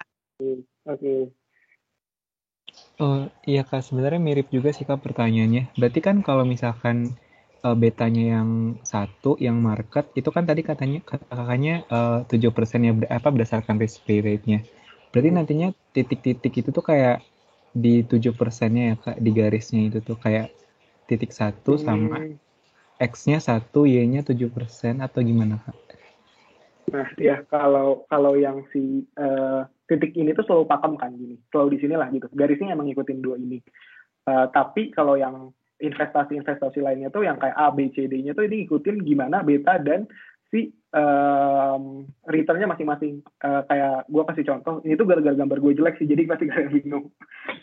Speaker 1: Oke.
Speaker 5: Oh iya Kak, sebenarnya mirip juga sih Kak pertanyaannya. Berarti kan kalau misalkan betanya yang 1, yang market, itu kan tadi kakaknya 7% ya berdasarkan risk free rate-nya. Berarti nantinya titik-titik itu tuh kayak di 7%-nya ya Kak, di garisnya itu tuh kayak titik 1 sama X-nya 1, Y-nya 7% atau gimana Kak?
Speaker 1: Nah ya, kalau yang si titik ini tuh selalu pakem kan gini, selalu di sini lah gitu. Garisnya emang ngikutin 2 ini. Tapi kalau yang investasi lainnya tuh yang kayak A, B, C, D-nya tuh ini ngikutin gimana beta dan si return-nya masing-masing. Kayak gue kasih contoh, ini tuh gara-gara gambar gue jelek sih, jadi pasti kalian bingung.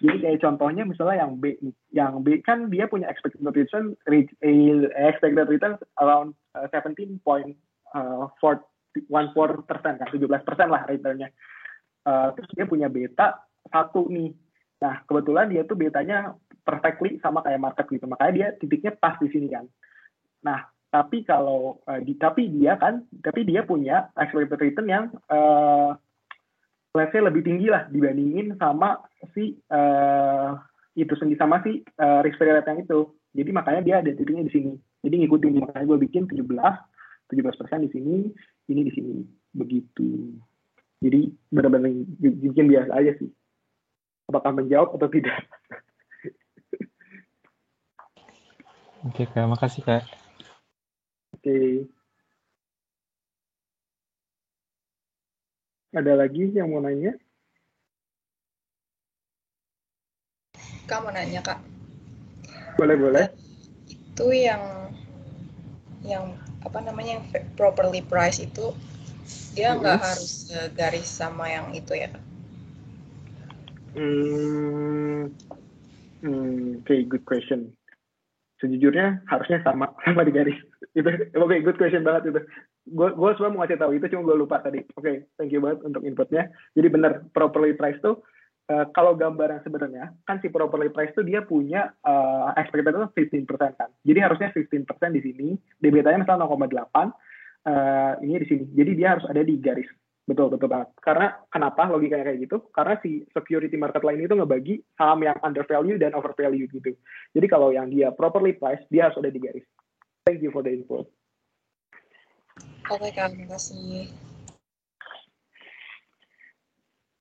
Speaker 1: Jadi kayak contohnya misalnya yang B nih. Yang B kan dia punya expected return around 17.14% kan, 17% lah return-nya. Terus dia punya beta 1 nih. Nah, kebetulan dia tuh betanya perfectly sama kayak market gitu. Makanya dia titiknya pas di sini kan. Nah, tapi kalau tapi dia punya expected return yang let's say lebih tinggi lah dibandingin sama si itu sendiri, sama si risk free rate yang itu. Jadi makanya dia ada titiknya di sini. Jadi ngikutin, makanya gue bikin 17% di sini, ini di sini. Begitu. Jadi benar-benar bikin biasa aja sih. Apakah menjawab atau tidak?
Speaker 5: Oke Kak, makasih Kak.
Speaker 1: Oke. Ada lagi yang mau nanya?
Speaker 2: Kak mau nanya Kak.
Speaker 1: Boleh.
Speaker 2: Itu yang apa namanya, yang properly price itu dia nggak harus garis sama yang itu ya Kak?
Speaker 1: Okay, good question. Sejujurnya harusnya sama di garis. Itu oke, good question banget itu. Gue semua mau ngasih tahu itu, cuma gue lupa tadi. Oke, thank you banget untuk inputnya. Jadi benar, properly price tuh kalau gambar yang sebenarnya kan si properly price tuh dia punya expected itu 15% kan. Jadi harusnya 15% di sini, DBT-nya misalnya 0,8, ini di sini. Jadi dia harus ada di garis. Betul banget. Karena kenapa logikanya kayak gitu? Karena si security market lain itu ngebagi saham yang undervalue dan overvalue gitu. Jadi kalau yang dia properly priced, dia harus ada di garis. Thank you for the info.
Speaker 2: Oke Kak, makasih.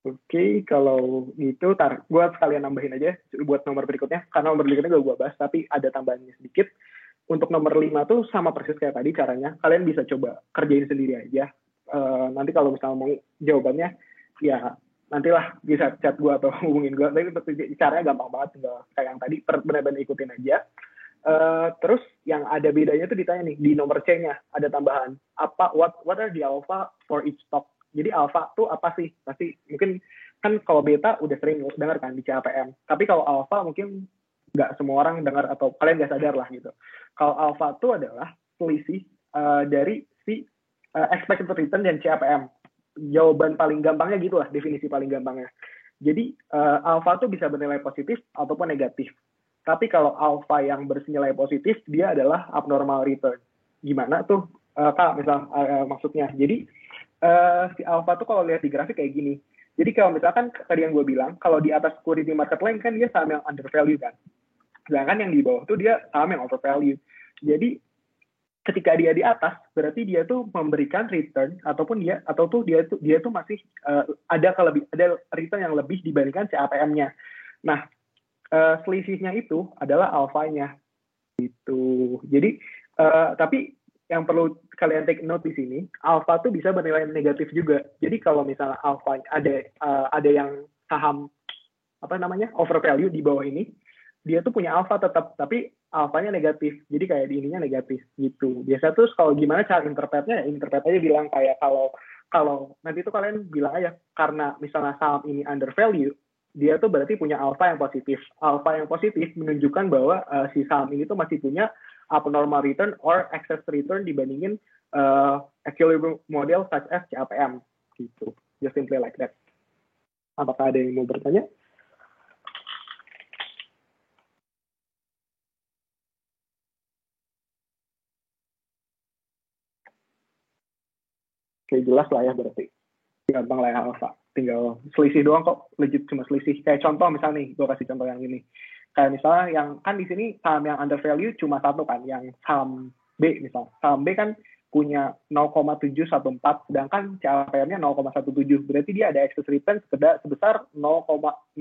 Speaker 1: Oke, kalau gitu, gue sekalian nambahin aja buat nomor berikutnya. Karena nomor berikutnya gue bahas, tapi ada tambahannya sedikit. Untuk nomor 5 tuh sama persis kayak tadi caranya. Kalian bisa coba kerjain sendiri aja. Nanti kalau misalnya mau jawabannya, ya nantilah bisa chat gue atau hubungin gue. Tapi caranya gampang banget, tinggal kayak yang tadi, benar-benar ikutin aja. Terus yang ada bedanya tuh ditanya nih, di nomor C-nya ada tambahan. What are the alpha for each stock? Jadi alpha tuh apa sih? Pasti mungkin kan kalau beta udah sering dengar kan di CAPM. Tapi kalau alpha mungkin nggak semua orang dengar atau kalian nggak sadar lah gitu. Kalau alpha tuh adalah selisih dari si expected return dan CAPM. Jawaban paling gampangnya gitulah, definisi paling gampangnya. Jadi alpha tuh bisa bernilai positif ataupun negatif. Tapi kalau alpha yang bernilai positif, dia adalah abnormal return. Gimana tuh Kak, misalnya maksudnya? Jadi si alpha tuh kalau lihat di grafik kayak gini. Jadi kalau misalkan tadi yang gue bilang, kalau di atas security market line kan dia saham yang undervalue kan. Sedangkan yang di bawah tuh dia saham yang overvalue. Jadi ketika dia di atas, berarti dia tuh memberikan return ataupun dia tuh masih ada return yang lebih dibandingkan CAPM-nya. Nah, selisihnya itu adalah alfanya gitu. Jadi tapi yang perlu kalian take note di sini, alpha tuh bisa bernilai negatif juga. Jadi kalau misalnya alpha ada yang saham overvalue di bawah ini, dia tuh punya alpha tetap, tapi alfanya negatif. Jadi kayak di ininya negatif gitu. Biasa terus kalau gimana cara interpretnya, interpret aja bilang kayak kalau nanti tuh kalian bilang aja karena misalnya saham ini undervalue, dia tuh berarti punya alpha yang positif. Alpha yang positif menunjukkan bahwa si saham ini tuh masih punya abnormal return or excess return dibandingin equilibrium model such as CAPM gitu. Just simply like that. Apakah ada yang mau bertanya? Oke, jelas lah ya berarti. Gampang lah ya alpha. Tinggal selisih doang kok, legit cuma selisih. Kayak contoh misalnya nih, gue kasih contoh yang ini. Kayak misalnya yang kan di sini saham yang undervalue cuma satu kan, yang saham B misalnya. Saham B kan punya 0,714, sedangkan CAPM-nya 0,17. Berarti dia ada excess return sebesar 0,0014.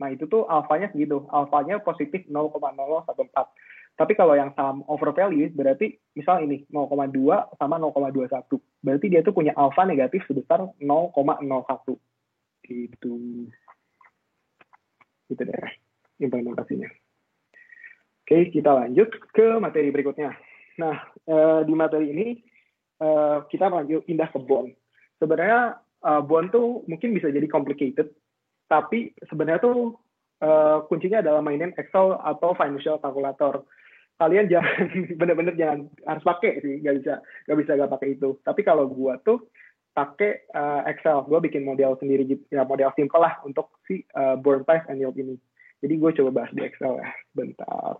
Speaker 1: Nah itu tuh alfanya segitu, alfanya positif 0,0014. Tapi kalau yang saham overvalue berarti misal ini 0,2 sama 0,21. Berarti dia tuh punya alfa negatif sebesar 0,01. Gitu. Itu deh implementasinya. Oke, kita lanjut ke materi berikutnya. Nah, di materi ini kita pindah ke bond. Sebenarnya bond tuh mungkin bisa jadi complicated, tapi sebenarnya tuh kuncinya adalah mainin Excel atau financial calculator. Kalian jangan bener-bener jangan harus pakai sih, nggak bisa nggak pakai itu. Tapi kalau gua tuh pakai Excel, gue bikin model sendiri gitu, ya model simple lah untuk si bond price and yield ini. Jadi gue coba bahas di Excel ya, bentar.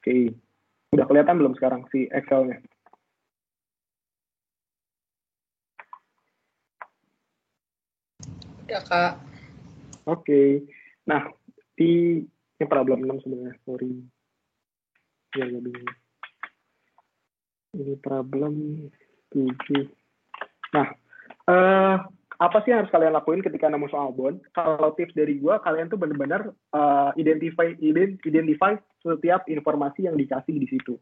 Speaker 1: Oke, udah kelihatan belum sekarang si Excel-nya?
Speaker 2: Udah, Kak.
Speaker 1: Oke. Nah, ini problem 6 sebenarnya, sorry. Ya, bingung. Ini problem 7. Nah, apa sih yang harus kalian lakuin ketika nemu soal bond? Kalau tips dari gue, kalian tuh benar-benar identify setiap informasi yang dikasih di situ.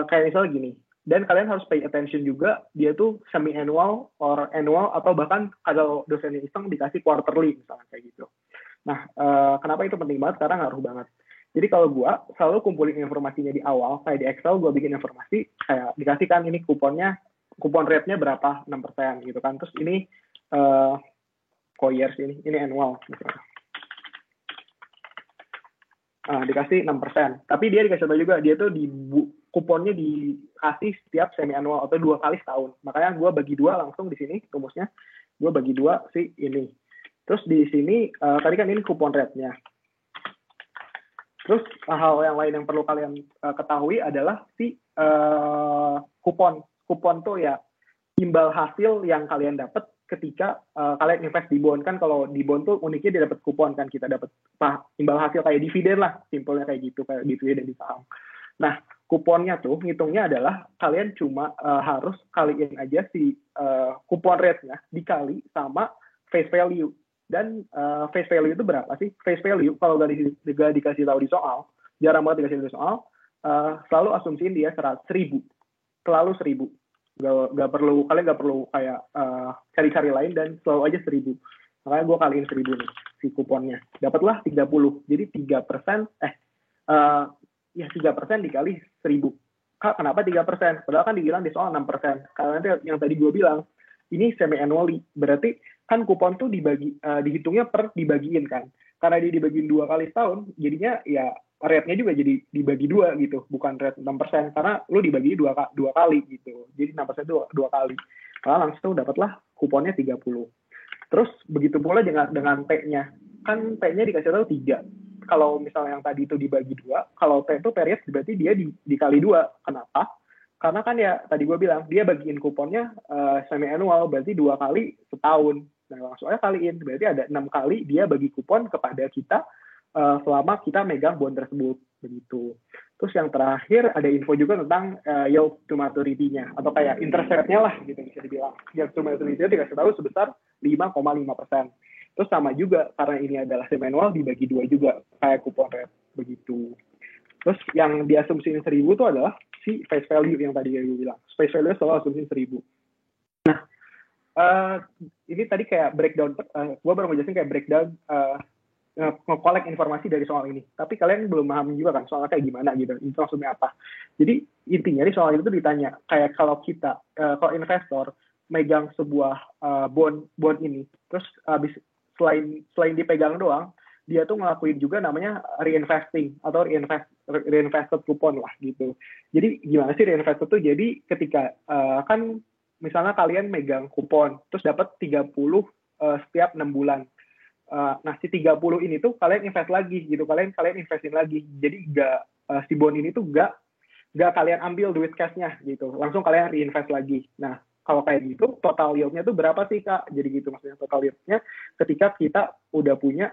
Speaker 1: Kayak misalnya gini, dan kalian harus pay attention juga, dia tuh semi-annual or annual, atau bahkan kalau dosennya iseng dikasih quarterly, misalnya kayak gitu. Nah, kenapa itu penting banget? Karena ngaruh banget. Jadi kalau gue selalu kumpulin informasinya di awal, kayak di Excel gue bikin informasi, kayak dikasihkan ini kupon rate-nya berapa, 6% gitu kan. Terus ini years ini annual misalnya. Dikasih 6%. Tapi dia dikasih tahu juga, dia tuh kuponnya dikasih setiap semi annual atau 2 kali setahun. Makanya gue bagi 2 langsung di sini rumusnya. Gue bagi 2 si ini. Terus di sini tadi kan ini kupon rate-nya. Terus hal yang lain yang perlu kalian ketahui adalah si kupon. Kupon tuh ya imbal hasil yang kalian dapat ketika kalian invest di bond. Kan kalau di bond tuh uniknya dia dapat kupon kan, kita dapat imbal hasil kayak dividen lah, simpelnya kayak gitu, kayak dividen di saham. Nah, kuponnya tuh ngitungnya adalah kalian cuma harus kaliin aja si kupon rate-nya dikali sama face value. Dan face value itu berapa sih? Face value kalau gak dikasih tahu di soal, jarang banget dikasih tahu di soal, selalu asumsiin dia 1.000. Selalu 1.000. Kalian nggak perlu kayak cari-cari lain, dan selalu aja 1.000. Makanya gue kaliin 1.000 nih si kuponnya, dapatlah 30. Jadi 3% 3% dikali 1.000. Kak, kenapa 3%? Padahal kan dibilang di soal 6%. Karena nanti yang tadi gue bilang ini semi annually, berarti kan kupon tuh dihitungnya per dibagiin kan. Karena dia dibagiin 2 kali setahun, jadinya ya rate-nya juga jadi dibagi 2 gitu, bukan rate 6%, karena lu dibagi 2 kali gitu. Jadi 6% itu 2 kali. langsung dapatlah kuponnya 30. Terus begitu pula dengan T-nya. Kan T-nya dikasih tahu 3. Kalau misalnya yang tadi itu dibagi 2, kalau T itu period berarti dia dikali 2. Kenapa? Karena kan ya tadi gue bilang, dia bagiin kuponnya semi-annual, berarti 2 kali setahun. Nah langsung aja kaliin, berarti ada 6 kali dia bagi kupon kepada kita selama kita megang bond tersebut. Begitu. Terus yang terakhir ada info juga tentang yield to maturity-nya, atau kayak interest rate-nya lah gitu bisa dibilang. Yield to maturity-nya dikasih tahu sebesar 5,5%. Terus sama juga, karena ini adalah semi-annual, dibagi 2 juga, kayak kupon rate, begitu. Terus yang diasumsiin 1.000 itu adalah si face value yang tadi gue bilang. Face value selalu asumsiin 1.000. Nah, ini tadi kayak breakdown, gue baru ngejelasin kayak breakdown, nge-collect informasi dari soal ini. Tapi kalian belum paham juga kan soalnya kayak gimana gitu, itu maksudnya apa. Jadi intinya di soal itu ditanya, kayak kalau kita, kalau investor megang sebuah bond ini, terus habis selain dipegang doang, dia tuh ngelakuin juga namanya reinvesting atau reinvested coupon lah gitu. Jadi gimana sih reinvested tuh? Jadi ketika kan misalnya kalian megang kupon, terus dapat 30 setiap 6 bulan. Nah si 30 ini tuh kalian invest lagi gitu, kalian investin lagi. Jadi si bond ini tuh nggak kalian ambil duit cashnya gitu, langsung kalian reinvest lagi. Nah kalau kayak gitu total yield-nya tuh berapa sih Kak? Jadi gitu maksudnya total yield-nya ketika kita udah punya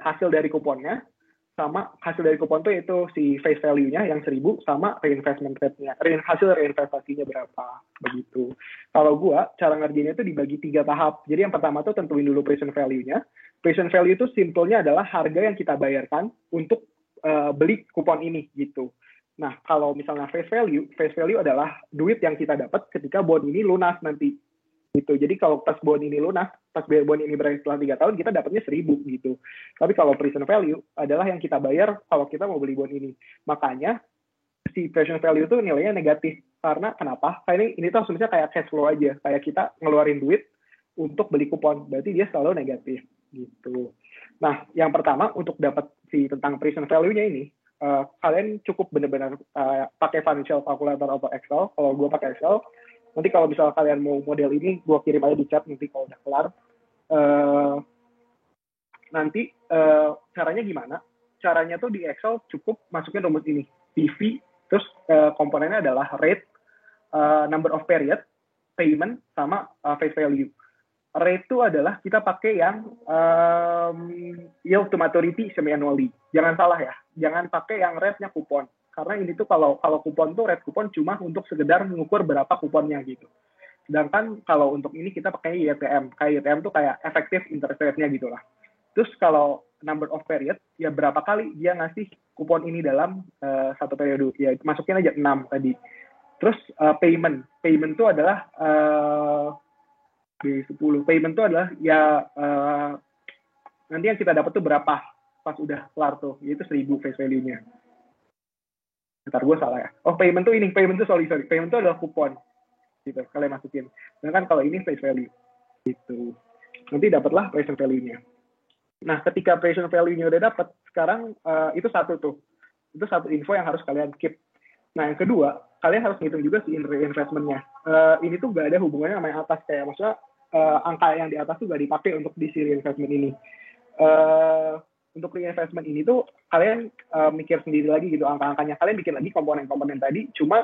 Speaker 1: hasil dari kuponnya, sama hasil dari kupon tuh itu si face value-nya yang 1.000 sama reinvestment rate-nya, hasil reinvestasinya berapa, begitu. Kalau gua, cara ngerjainnya itu dibagi 3 tahap. Jadi yang pertama tuh tentuin dulu present value-nya. Present value itu simpelnya adalah harga yang kita bayarkan untuk beli kupon ini, gitu. Nah, kalau misalnya face value adalah duit yang kita dapat ketika bond ini lunas nanti. Gitu. Jadi kalau pas bond ini lunas, pas bond ini berakhir setelah 3 tahun, kita dapatnya 1.000 gitu. Tapi kalau present value adalah yang kita bayar kalau kita mau beli bond ini. Makanya si present value itu nilainya negatif. Karena kenapa? Karena ini tuh asumsinya kayak cash flow aja. Kayak kita ngeluarin duit untuk beli kupon. Berarti dia selalu negatif. Gitu. Nah, yang pertama untuk dapat si tentang present value-nya ini, kalian cukup benar-benar pakai financial calculator atau Excel. Kalau gue pakai Excel, nanti kalau misalnya kalian mau model ini, gue kirim aja di chat nanti kalau udah kelar. Nanti caranya gimana? Caranya tuh di Excel cukup masukin rumus ini. PV, terus komponennya adalah rate, number of period, payment, sama face value. Rate itu adalah kita pakai yang yield to maturity semi-annually. Jangan salah ya, jangan pakai yang rate-nya kupon. Karena ini tuh kalau kupon tuh rate kupon cuma untuk sekedar mengukur berapa kuponnya gitu. Sedangkan kalau untuk ini kita pakai YTM. Kayak YTM tuh kayak effective interest rate-nya gitu lah. Terus kalau number of period, ya berapa kali dia ngasih kupon ini dalam satu periode. Ya masukin aja 6 tadi. Terus payment. Payment tuh adalah B10. Payment tuh adalah ya nanti yang kita dapat tuh berapa pas udah kelar tuh. Yaitu 1.000 face value-nya. Ntar gue salah ya. Oh, payment tuh sorry. Payment tuh adalah kupon. Gitu, kalian masukin. Sedangkan kalau ini face value. Gitu. Nanti dapatlah present value-nya. Nah, ketika present value-nya udah dapat, sekarang itu satu tuh. Itu satu info yang harus kalian keep. Nah, yang kedua, kalian harus ngitung juga si reinvestment-nya. Ini tuh gak ada hubungannya sama yang atas. Kayak maksudnya angka yang di atas tuh gak dipakai untuk di si reinvestment ini. Untuk reinvestment ini tuh kalian mikir sendiri lagi gitu angka-angkanya. Kalian bikin lagi komponen-komponen tadi. Cuma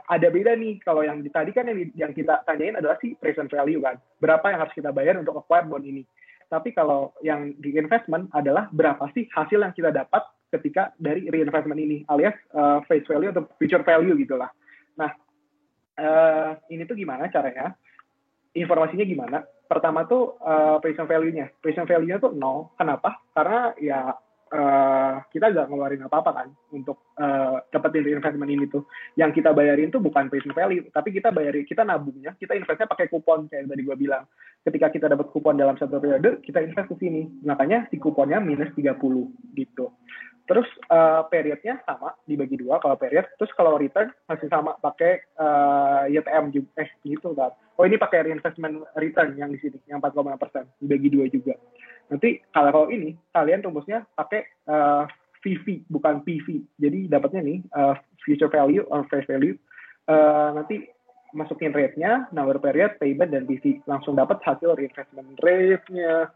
Speaker 1: ada beda nih. Kalau yang tadi kan yang kita tanyain adalah si present value kan. Berapa yang harus kita bayar untuk acquire bond ini. Tapi kalau yang di investment adalah berapa sih hasil yang kita dapat ketika dari reinvestment ini. Alias face value atau future value gitulah. Nah, ini tuh gimana caranya? Informasinya gimana? Pertama tuh present value-nya. Present value-nya tuh 0. Kenapa? Karena ya kita nggak ngeluarin apa-apa kan untuk dapetin investment ini tuh. Yang kita bayarin tuh bukan present value, tapi kita nabungnya, kita investnya pakai kupon kayak tadi gue bilang. Ketika kita dapat kupon dalam satu periode, kita invest ke sini. Makanya si kuponnya minus 30 gitu. Terus periodnya sama, dibagi 2 kalau period. Terus kalau return masih sama, pakai YTM juga. Gitu kan. Oh ini pakai reinvestment return yang di sini, yang 4,6%. Dibagi 2 juga. Nanti kalau ini, kalian rumusnya pakai VV, bukan PV. Jadi dapatnya nih, future value or face value. Nanti masukin rate-nya, number period, payment, dan PV. Langsung dapat hasil reinvestment rate-nya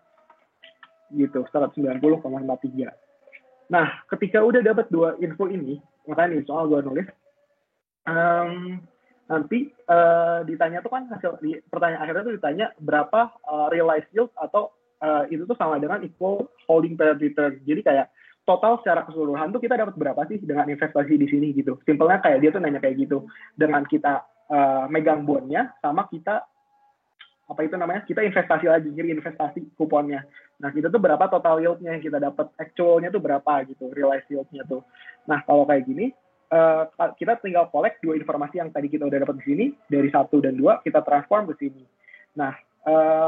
Speaker 1: gitu, 190,53. Nah, ketika udah dapat dua info ini, makanya nih soal gue nulis, nanti ditanya tuh kan hasil di pertanyaan akhirnya tuh ditanya berapa realized yield atau itu tuh sama dengan equal holding period return. Jadi kayak total secara keseluruhan tuh kita dapat berapa sih dengan investasi di sini gitu. Simpelnya kayak dia tuh nanya kayak gitu. Dengan kita megang bondnya sama kita apa itu namanya, kita investasi lagi, investasi kuponnya. Nah, kita tuh berapa total yield-nya yang kita dapat, actual-nya tuh berapa gitu, realized yield-nya tuh. Nah, kalau kayak gini, kita tinggal collect dua informasi yang tadi kita udah dapat di sini, dari 1 dan 2, kita transform ke sini. Nah,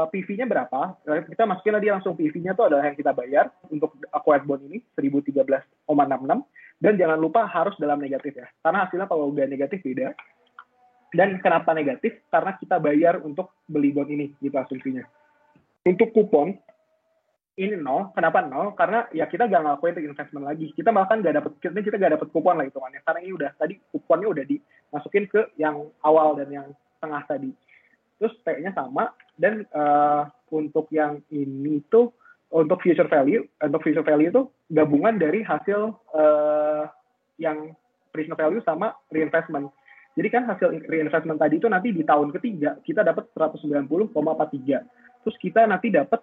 Speaker 1: PV-nya berapa? Kita masukin lagi langsung PV-nya tuh adalah yang kita bayar untuk acquired bond ini, 1013,66, dan jangan lupa harus dalam negatif ya, karena hasilnya kalau udah negatif beda. Dan kenapa negatif? Karena kita bayar untuk beli bond ini, gitu asumsinya. Untuk kupon, ini 0. Kenapa 0? Karena ya kita nggak ngelakuin itu investment lagi. Kita bahkan nggak dapat, kita nggak dapat kupon lah hitungannya. Karena ini udah tadi kuponnya udah dimasukin ke yang awal dan yang tengah tadi. Terus P-nya sama. Dan untuk yang ini tuh, untuk future value itu gabungan dari hasil yang present value sama reinvestment. Jadi kan hasil reinvestment tadi itu nanti di tahun ketiga kita dapat 190,43. Terus kita nanti dapat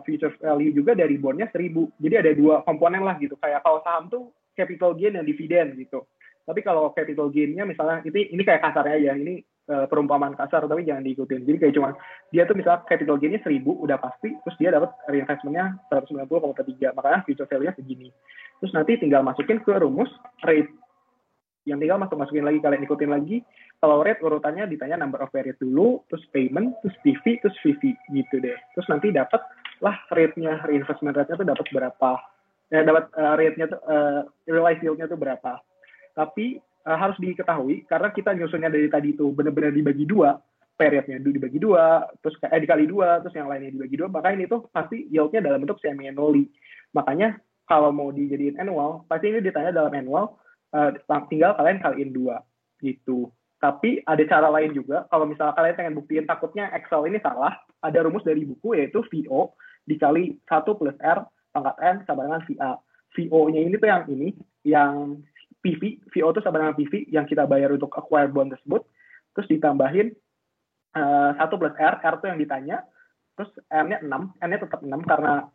Speaker 1: future value juga dari bondnya 1000. Jadi ada dua komponen lah gitu. Kayak kalau saham tuh capital gain dan dividen gitu. Tapi kalau capital gain-nya misalnya ini kayak kasarnya ya. Ini perumpamaan kasar tapi jangan diikutin. Jadi kayak cuma dia tuh misalnya capital gain-nya 1000 udah pasti, terus dia dapat reinvestment-nya 190,43. Makanya future value-nya segini. Terus nanti tinggal masukin ke rumus rate. Yang tinggal masukin lagi, kalian ikutin lagi. Kalau rate urutannya ditanya number of period dulu, terus payment, terus PV, terus VV gitu deh. Terus nanti dapat lah rate-nya, reinvestment rate-nya tuh dapat berapa. Dapat rate-nya tuh realized yield-nya tuh berapa. Tapi harus diketahui karena kita nyusunnya dari tadi itu benar-benar dibagi dua, periodnya dibagi dua, terus dikali dua, terus yang lainnya dibagi dua, maka ini tuh pasti yield-nya dalam bentuk semi-annually. Makanya kalau mau dijadiin annual, pasti ini ditanya dalam annual, tinggal kalian kaliin 2 gitu. Tapi ada cara lain juga. Kalau misalnya kalian pengen buktiin takutnya Excel ini salah, ada rumus dari buku yaitu VO dikali 1 plus R pangkat N sama dengan VA. VO-nya ini tuh yang PV. VO itu sama dengan PV yang kita bayar untuk acquire bond tersebut. Terus ditambahin 1 plus R, R itu yang ditanya. Terus R-nya 6, N-nya tetap 6 karena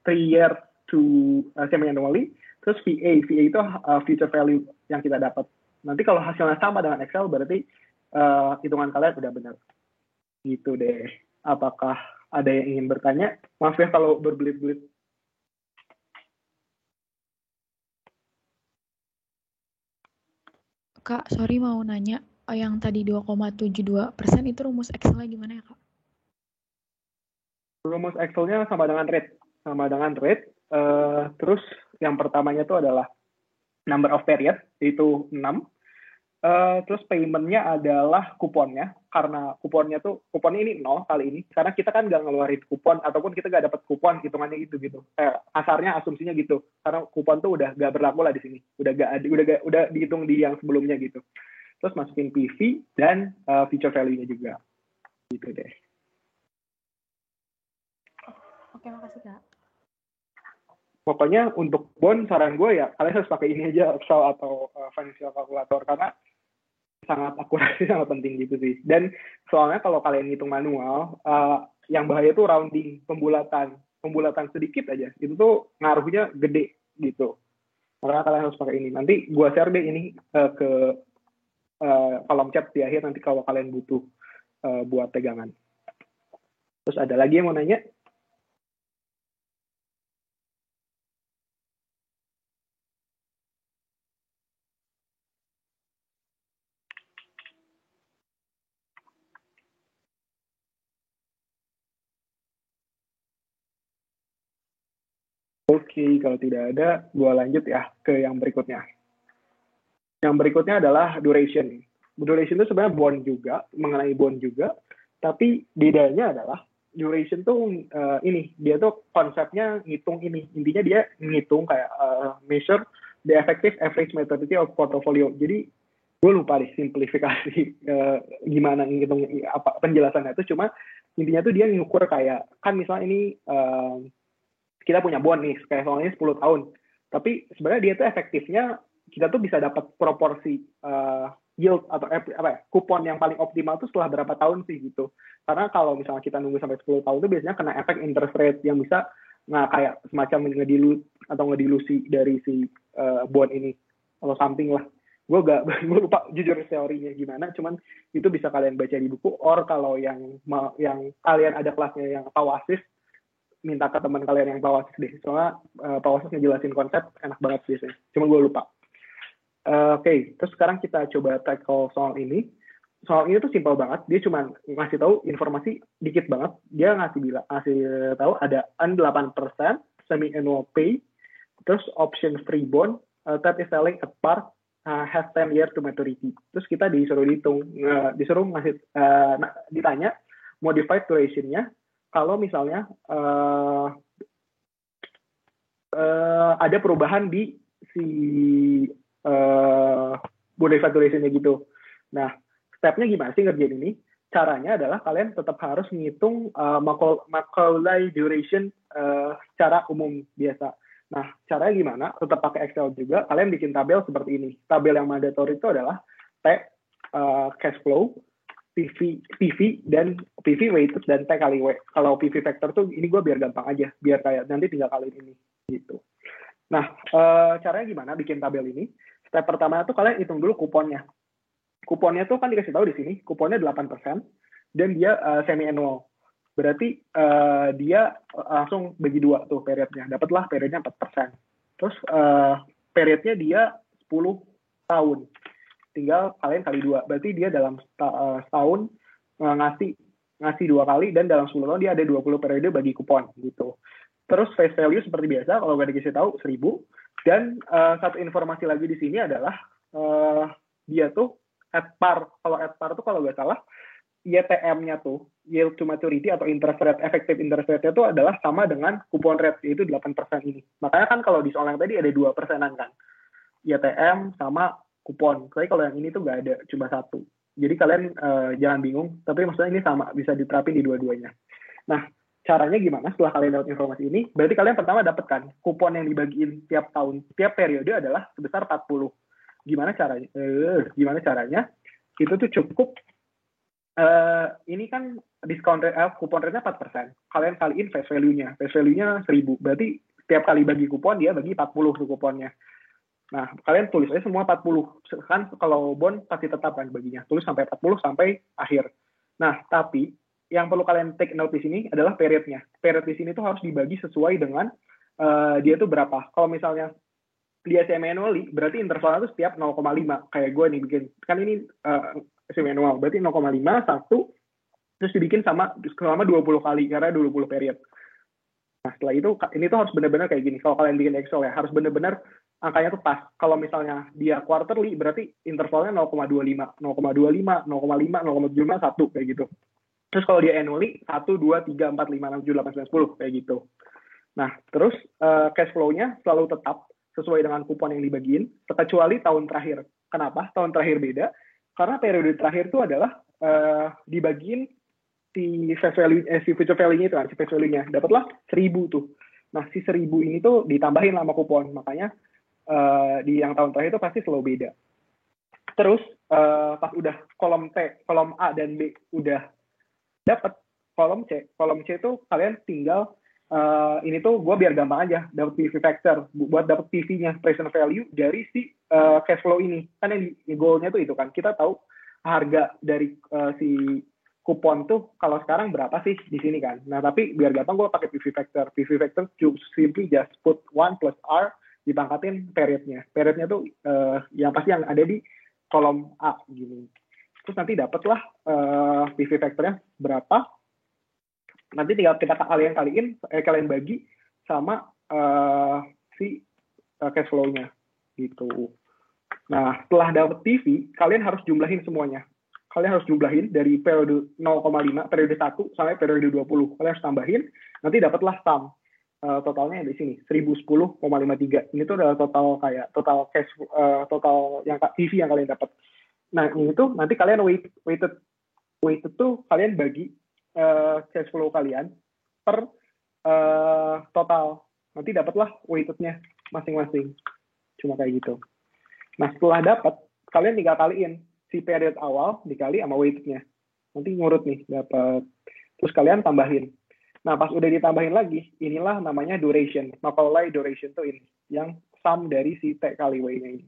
Speaker 1: 3 year to semi-annually. Terus VA itu future value yang kita dapat. Nanti kalau hasilnya sama dengan Excel, berarti hitungan kalian udah benar. Gitu deh. Apakah ada yang ingin bertanya? Maaf ya kalau berbelit-belit.
Speaker 6: Kak, sorry mau nanya. Yang tadi 2,72% itu rumus Excel-nya gimana ya, Kak?
Speaker 1: Rumus Excel-nya sama dengan rate. Terus yang pertamanya itu adalah number of period, itu 6. Terus payment-nya adalah kuponnya, karena kuponnya ini 0 kali ini, karena kita kan nggak ngeluarin kupon, ataupun kita nggak dapat kupon, hitungannya itu gitu. Kasarnya asumsinya gitu, karena kupon tuh udah nggak berlaku lah di sini, udah dihitung di yang sebelumnya gitu. Terus masukin PV dan future value-nya juga, gitu deh.
Speaker 6: Oke, makasih Kak.
Speaker 1: Pokoknya untuk bond, saran gue ya, kalian harus pakai ini aja, Excel atau financial calculator, karena sangat akurasi, sangat penting gitu sih. Dan soalnya kalau kalian ngitung manual, yang bahaya tuh rounding, pembulatan sedikit aja, itu tuh ngaruhnya gede gitu. Makanya kalian harus pakai ini. Nanti gue share deh ini ke kolom chat di akhir, nanti kalau kalian butuh buat pegangan. Terus ada lagi yang mau nanya? Oke, kalau tidak ada, gue lanjut ya ke yang berikutnya. Yang berikutnya adalah duration. Duration itu sebenarnya bond juga, mengenai bond juga, tapi bedanya adalah duration tuh dia tuh konsepnya ngitung ini. Intinya dia ngitung kayak measure the effective average maturity of portfolio. Jadi gue lupa deh simplifikasi gimana ngitung apa penjelasannya itu, cuma intinya tuh dia ngukur kayak kan misalnya ini kita punya bond nih kayak soalnya 10 tahun, tapi sebenarnya dia tuh efektifnya kita tuh bisa dapat proporsi yield atau kupon yang paling optimal tuh setelah berapa tahun sih gitu. Karena kalau misalnya kita nunggu sampai 10 tahun tuh biasanya kena efek interest rate yang bisa kayak semacam ngedilusi dari si bond ini atau something lah. Gue lupa jujur teorinya gimana, cuman itu bisa kalian baca di buku, or kalau yang kalian ada kelasnya yang Pawasis, minta ke teman kalian yang Pawasis deh, soalnya Pawasis ngejelasin konsep enak banget biasanya, cuman gue lupa. Oke, terus sekarang kita coba tackle soal ini. Soal ini tuh simpel banget, dia cuma ngasih tahu informasi dikit banget, dia ngasih tahu ada 8% semi-annual pay, terus option free bond, that is selling at par, has 10 years to maturity. Terus kita disuruh ditanya modified duration-nya kalau misalnya ada perubahan di si modified duration-nya gitu. Nah, stepnya gimana sih ngerjain ini? Caranya adalah kalian tetap harus menghitung Macaulay duration secara umum biasa. Nah, caranya gimana? Tetap pakai Excel juga. Kalian bikin tabel seperti ini. Tabel yang mandatory itu adalah T, cash flow, PV, dan PV weighted, dan T kali W. Kalau PV factor tuh, ini gue biar gampang aja. Biar kayak nanti tinggal kaliin ini. Gitu. Nah, caranya gimana bikin tabel ini? Step pertama tuh kalian hitung dulu kuponnya. Kuponnya tuh kan dikasih tahu di sini. Kuponnya 8%. Dan dia semi-annual. Berarti dia langsung bagi 2 tuh periodnya. Dapatlah periodnya 4%. Terus periodnya dia 10 tahun. Tinggal kalian kali 2. Berarti dia dalam setahun ngasih 2 kali, dan dalam 10 tahun dia ada 20 periode bagi kupon gitu. Terus face value seperti biasa, kalau gue dikasih tahu 1.000. Dan satu informasi lagi di sini adalah dia tuh at par. Kalau at par tuh kalau nggak salah, YTM-nya tuh, yield to maturity atau interest rate, effective interest rate-nya tuh adalah sama dengan kupon rate, yaitu 8% ini. Makanya kan kalau di soal yang tadi ada 2%-an kan. YTM sama kupon. Tapi kalau yang ini tuh nggak ada, cuma 1. Jadi kalian jangan bingung, tapi maksudnya ini sama, bisa diterapin di dua-duanya. Nah, caranya gimana setelah kalian dapat informasi ini? Berarti kalian pertama dapat kan, kupon yang dibagiin tiap tahun, tiap periode adalah sebesar 40. Gimana caranya? Itu tuh cukup ini kan discount rate, kupon rate-nya 4%. Kalian kaliin face value-nya. Face value-nya 1.000. Berarti setiap kali bagi kupon, dia bagi 40 tuh kuponnya. Nah, kalian tulis aja semua 40. Kan kalau bond pasti tetap kan baginya. Tulis sampai 40 sampai akhir. Nah, tapi yang perlu kalian take note di sini adalah periodnya. Period di sini tuh harus dibagi sesuai dengan dia tuh berapa. Kalau misalnya dia semi-annually, berarti intervalnya tuh setiap 0,5. Kayak gue nih bikin. Kan ini semi-annual, berarti 0,5, 1, terus dibikin selama 20 kali, karena 20 period. Nah, setelah itu, ini tuh harus benar-benar kayak gini. Kalau kalian bikin Excel ya, harus benar-benar angkanya tuh pas. Kalau misalnya dia quarterly, berarti intervalnya 0,25, 0,25, 0,5, 0,75, 1, kayak gitu. Terus kalau dia annually, 1, 2, 3, 4, 5, 6, 7, 8, 9, 10, kayak gitu. Nah, terus cash flow-nya selalu tetap sesuai dengan kupon yang dibagiin, kecuali tahun terakhir. Kenapa? Tahun terakhir beda. Karena periode terakhir itu adalah dibagiin si face value, si future value-nya itu kan, si face value-nya. Dapatlah 1.000 tuh. Nah, si 1.000 ini tuh ditambahin sama kupon. Makanya di yang tahun terakhir itu pasti selalu beda. Terus pas udah kolom T, kolom A dan B udah dapat, kolom C itu kalian tinggal ini tuh gue biar gampang aja dapat PV factor buat dapat PV-nya, present value dari si cash flow ini. Kan yang goal-nya tuh itu kan, kita tahu harga dari si kupon tuh kalau sekarang berapa sih di sini kan. Nah, tapi biar gampang gue pakai PV factor. PV factor simply just put 1 plus R dipangkatin periodnya. Periodnya tuh yang pasti yang ada di kolom A gini. Terus nanti dapatlah PV factornya berapa. Nanti tinggal kita kalian bagi sama si cash flow-nya gitu. Nah, setelah dapat PV, kalian harus jumlahin semuanya. Kalian harus jumlahin dari periode 0,5, periode 1 sampai periode 20. Kalian harus tambahin, nanti dapatlah sum. Totalnya di sini 1010,53. Ini tuh adalah total cash total yang PV yang kalian dapat. Nah, ini tuh nanti kalian weighted tuh kalian bagi cash flow kalian per total. Nanti dapatlah weighted-nya masing-masing. Cuma kayak gitu. Nah, setelah dapat, kalian tinggal kaliin si period awal dikali sama weighted-nya. Nanti ngurut nih, dapat. Terus kalian tambahin. Nah, pas udah ditambahin lagi, inilah namanya duration. Macaulay duration tuh ini. Yang sum dari si T kali W-nya ini.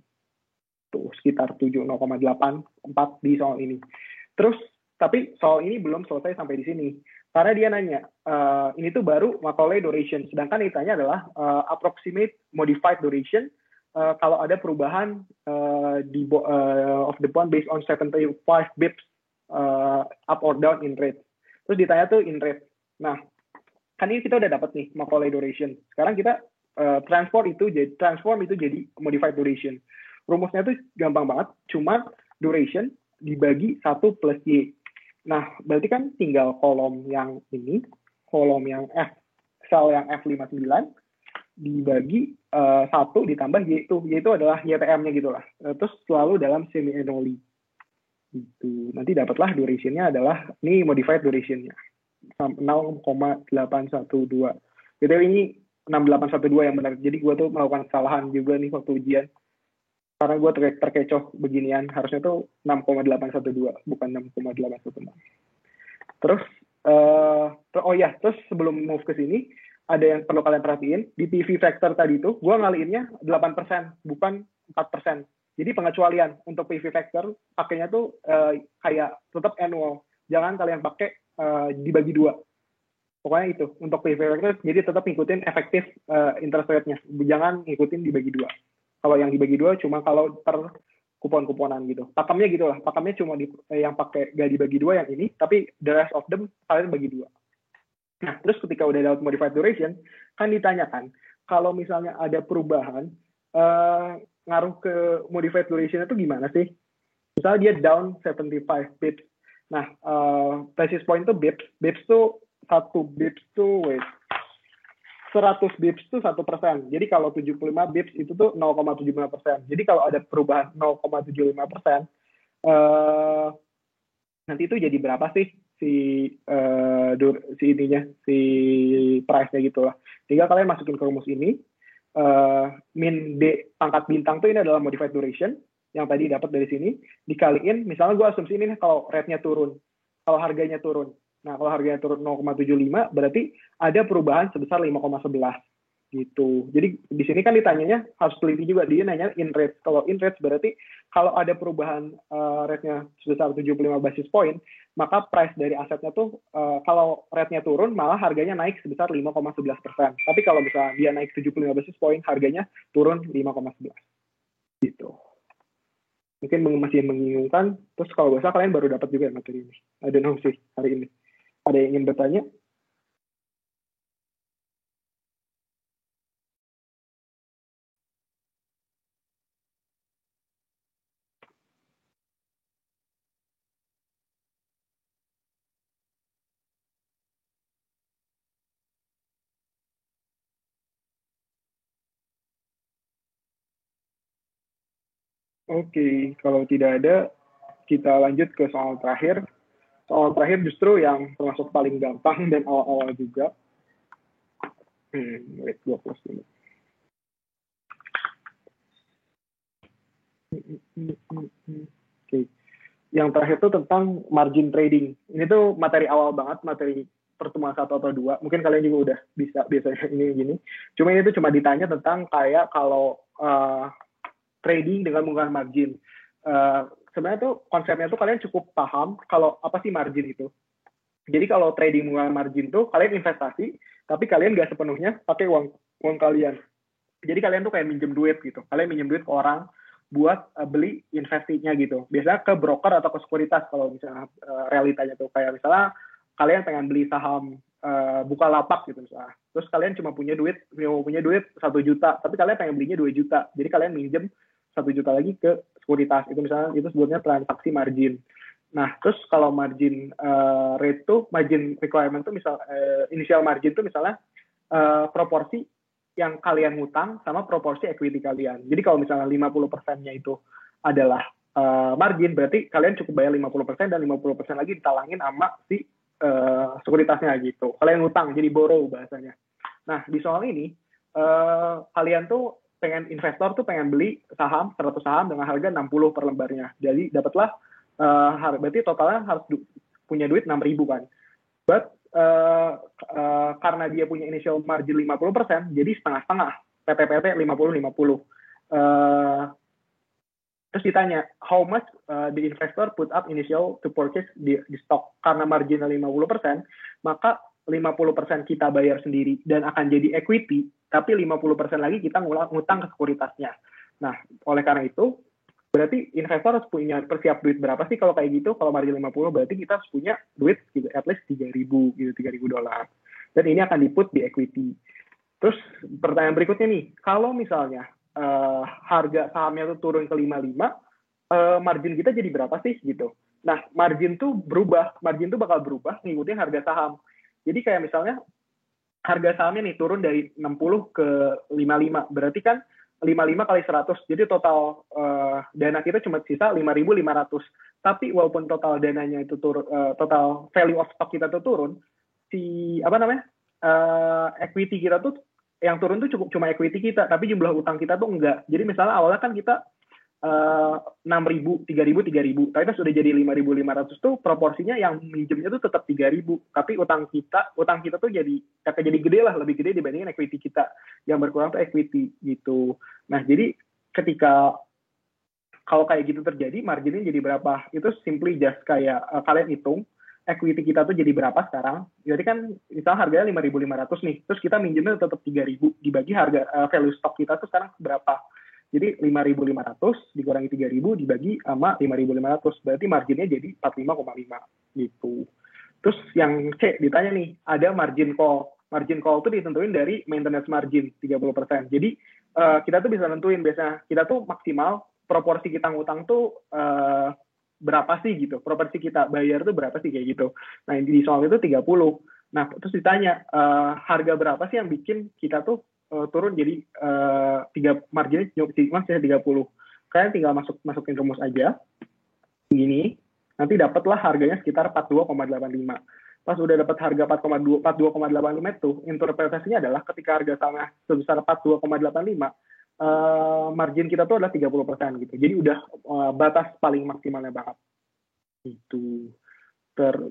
Speaker 1: Tuh, sekitar 7,84 di soal ini. Terus, tapi soal ini belum selesai sampai di sini. Karena dia nanya, ini tuh baru Macaulay duration. Sedangkan ditanya adalah approximate modified duration kalau ada perubahan of the bond based on 75 bips up or down in rate. Terus ditanya tuh in rate. Nah, kan ini kita udah dapat nih Macaulay duration. Sekarang kita transform itu jadi modified duration. Rumusnya tuh gampang banget, cuma duration dibagi 1 plus Y. Nah, berarti kan tinggal kolom yang ini, kolom yang sel yang F59 dibagi 1 ditambah Y itu adalah YTM-nya gitu lah. Terus selalu dalam semi-annually. Gitu. Nanti dapatlah duration-nya adalah ini modified duration-nya. 0,812. Jadi ini 6812 yang benar. Jadi gue tuh melakukan kesalahan juga nih waktu ujian. Karena gue terkecoh beginian. Harusnya tuh 6,812, bukan 6,816. Terus, terus sebelum move ke sini, ada yang perlu kalian perhatiin. Di PV factor tadi tuh, gue ngaliinnya 8%, bukan 4%. Jadi pengecualian untuk PV factor, pakainya tuh kayak tetap annual. Jangan kalian pakai dibagi 2. Pokoknya itu, untuk PV factor, jadi tetap ngikutin efektif interest rate-nya. Jangan ngikutin dibagi 2. Kalau yang dibagi 2 cuma kalau per kupon-kuponan gitu. Pakemnya gitu lah. Pakemnya cuma yang pakai gak dibagi 2 yang ini, tapi the rest of them kalian bagi 2. Nah, terus ketika udah dapat modified duration, kan ditanyakan, kalau misalnya ada perubahan, ngaruh ke modified duration itu gimana sih? Misalnya dia down 75 bips. Nah, basis point itu bips. Bips tuh 1 bips tuh, 100 bips itu 1%. Jadi kalau 75 bips itu tuh 0,75%. Jadi kalau ada perubahan 0,75%, nanti itu jadi berapa sih si price-nya gitu lah. Tinggal kalian masukin ke rumus ini. Min D pangkat bintang tuh ini adalah modified duration yang tadi dapat dari sini. Dikaliin, misalnya gue asumsi ini kalau rate-nya turun. Kalau harganya turun. Nah, kalau harganya turun 0,75, berarti ada perubahan sebesar 5,11 gitu. Jadi di sini kan ditanyanya harus teliti juga, dia nanya in rate. Kalau in rate berarti kalau ada perubahan rate-nya sebesar 75 basis point, maka price dari asetnya tuh kalau rate-nya turun malah harganya naik sebesar 5,11%. Tapi kalau misalnya dia naik 75 basis point, harganya turun 5,11 gitu. Mungkin masih membingungkan. Terus kalau biasa kalian baru dapat juga materi ini. I don't know sih hari ini. Ada yang ingin bertanya? Oke, kalau tidak ada, kita lanjut ke soal terakhir. Soal terakhir justru yang termasuk paling gampang dan awal-awal juga. Wait, gue close dulu. Oke. Yang terakhir itu tentang margin trading. Ini tuh materi awal banget, materi pertemuan 1 atau 2. Mungkin kalian juga udah bisa biasanya ini gini. Cuma ini tuh cuma ditanya tentang kayak kalau trading dengan menggunakan margin. Sebenarnya tuh konsepnya tuh kalian cukup paham kalau apa sih margin itu. Jadi kalau trading menggunakan margin tuh kalian investasi, tapi kalian nggak sepenuhnya pakai uang kalian. Jadi kalian tuh kayak minjem duit gitu. Kalian minjem duit ke orang buat beli investasinya gitu. Biasanya ke broker atau ke sekuritas kalau misalnya realitanya tuh kayak misalnya kalian pengen beli saham Bukalapak gitu misalnya. Terus kalian cuma punya duit 1 juta, tapi kalian pengen belinya 2 juta. Jadi kalian minjem 1 juta lagi ke sekuritas. Itu misalnya itu sebutnya transaksi margin. Nah, terus kalau margin rate tuh, margin requirement tuh misal initial margin tuh misalnya proporsi yang kalian ngutang sama proporsi equity kalian. Jadi kalau misalnya 50%-nya itu adalah margin, berarti kalian cukup bayar 50% dan 50% lagi ditalangin sama si sekuritasnya gitu. Kalian ngutang, jadi borrow bahasanya. Nah, di soal ini, kalian tuh investor tuh pengen beli saham, 100 saham dengan harga 60 per lembarnya. Jadi dapatlah, berarti totalnya harus punya duit 6.000 kan. But karena dia punya initial margin 50%, jadi setengah-setengah, PT 50-50. Terus ditanya, how much the investor put up initial to purchase di stock. Karena marginal 50%, maka 50% kita bayar sendiri dan akan jadi equity, tapi 50% lagi kita ngutang ke sekuritasnya. Nah, oleh karena itu, berarti investor harus punya persiap duit berapa sih kalau kayak gitu? Kalau margin 50, berarti kita harus punya duit gitu, at least 3.000 gitu, $3.000. Dan ini akan diput di equity. Terus pertanyaan berikutnya nih, kalau misalnya harga sahamnya tuh turun ke 55, margin kita jadi berapa sih gitu? Nah, margin tuh bakal berubah ngikutin harga saham. Jadi kayak misalnya harga sahamnya nih turun dari 60 ke 55, berarti kan 55 kali 100, jadi total dana kita cuma sisa 5.500. Tapi walaupun total dananya itu turun, total value of stock kita tuh turun, equity kita tuh yang turun tuh cuma equity kita, tapi jumlah utang kita tuh enggak. Jadi misalnya awalnya kan kita 6.000, 3.000, tapi pas sudah jadi 5.500 tuh proporsinya yang minjemnya tuh tetap 3.000, tapi utang kita tuh jadi gede lah, lebih gede dibandingin equity kita. Yang berkurang tuh equity gitu. Nah, jadi ketika kalau kayak gitu terjadi, marginnya jadi berapa? Itu simply just kayak kalian hitung equity kita tuh jadi berapa sekarang. Jadi kan misalnya harganya 5.500 nih, terus kita minjemnya tetap 3.000, dibagi harga value stock kita tuh sekarang berapa. Jadi 5.500 dikurangi 3.000 dibagi sama 5.500, berarti marginnya jadi 45,5 gitu. Terus yang C ditanya nih, ada margin call. Margin call tuh ditentuin dari maintenance margin 30%. Jadi kita tuh bisa nentuin biasanya, kita tuh maksimal proporsi kita ngutang tuh berapa sih gitu, proporsi kita bayar tuh berapa sih kayak gitu. Nah, di soal itu 30. Nah, terus ditanya, harga berapa sih yang bikin kita tuh turun jadi marginnya masih 30. Kalian tinggal masukin rumus aja, gini, nanti dapatlah harganya sekitar 42,85. Pas udah dapat harga 42,85 itu, interpretasinya adalah ketika harga sahamnya sebesar 42,85, margin kita tuh adalah 30% gitu. Jadi udah batas paling maksimalnya banget. Gitu.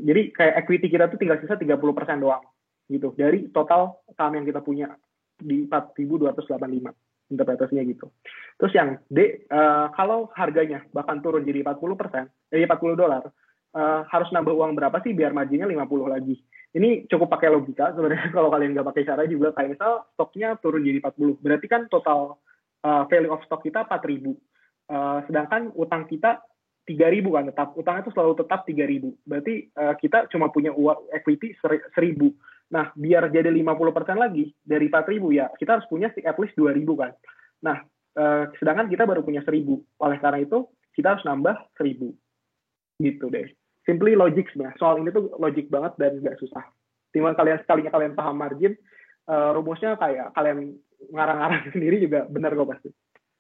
Speaker 1: Jadi kayak equity kita tuh tinggal sisa 30% doang gitu dari total saham yang kita punya di 4.285. Interpretasinya gitu. Terus yang D, kalau harganya bahkan turun jadi $40, $40, harus nambah uang berapa sih biar marginnya 50 lagi? Ini cukup pakai logika sebenarnya. Kalau kalian nggak pakai cara juga, kayak misal stoknya turun jadi 40, berarti kan total value of stock kita 4.000, sedangkan utang kita 3.000 kan, tetap utangnya itu selalu tetap 3.000, berarti kita cuma punya uang equity 1.000. Nah, biar jadi 50% lagi dari 4.000 ya kita harus punya at least 2.000 kan. Nah, sedangkan kita baru punya 1.000, oleh karena itu kita harus nambah 1.000 gitu deh. Simply logic sebenarnya, soal ini tuh logic banget dan nggak susah. Tinggal sekalinya kalian paham margin, rumusnya kayak kalian ngarang-ngarang sendiri juga benar kok pasti.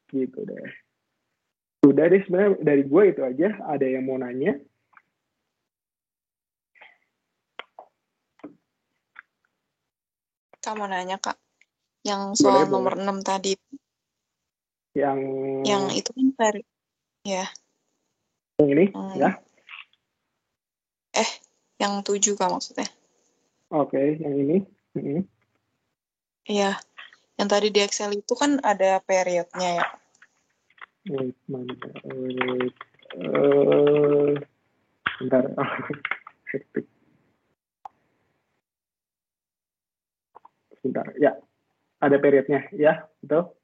Speaker 1: Gitu deh. Udah deh sebenarnya dari gue itu aja. Ada yang mau nanya?
Speaker 2: Kamu nanya, Kak. Yang soal
Speaker 1: boleh.
Speaker 2: nomor 6 tadi. Yang itu kan ya.
Speaker 1: Yang ini? Ya.
Speaker 2: Yang 7 Kak maksudnya.
Speaker 1: Oke, yang ini.
Speaker 2: Iya. Yang tadi di Excel itu kan ada periodnya ya.
Speaker 1: Bentar. Sebentar. Ya. Ada periodnya. Ya, betul.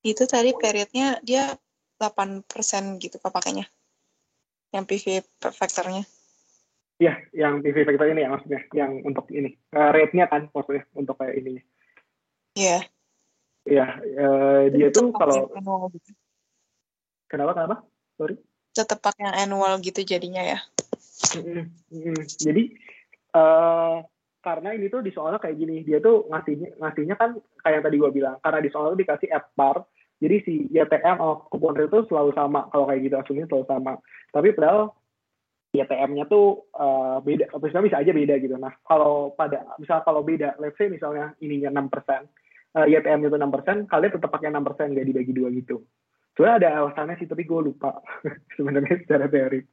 Speaker 2: Itu tadi periodnya dia 8% gitu Kak pakainya. Yang PV factor-nya.
Speaker 1: Iya, yang PV factor ini ya maksudnya. Yang untuk ini. Rate-nya kan maksudnya untuk kayak ini.
Speaker 2: Iya.
Speaker 1: Iya, dia tuh kalau
Speaker 2: gitu.
Speaker 1: Kenapa? Sorry.
Speaker 2: Tetap pakai yang annual gitu jadinya ya.
Speaker 1: Jadi karena ini tuh di soalnya kayak gini, dia tuh ngasihnya kan kayak yang tadi gue bilang, karena di soalnya tuh dikasih at par Jadi si YTM sama coupon rate itu selalu sama kalau kayak gitu, asumsinya selalu sama. Tapi padahal YTM-nya tuh beda, misalnya bisa aja beda gitu. Nah, kalau beda, let's say misalnya ininya 6%, YTM itu 6%, kalian tetap pakai 6%, nggak dibagi dua gitu. Sebenarnya ada alasannya sih, tapi gue lupa sebenarnya secara teori.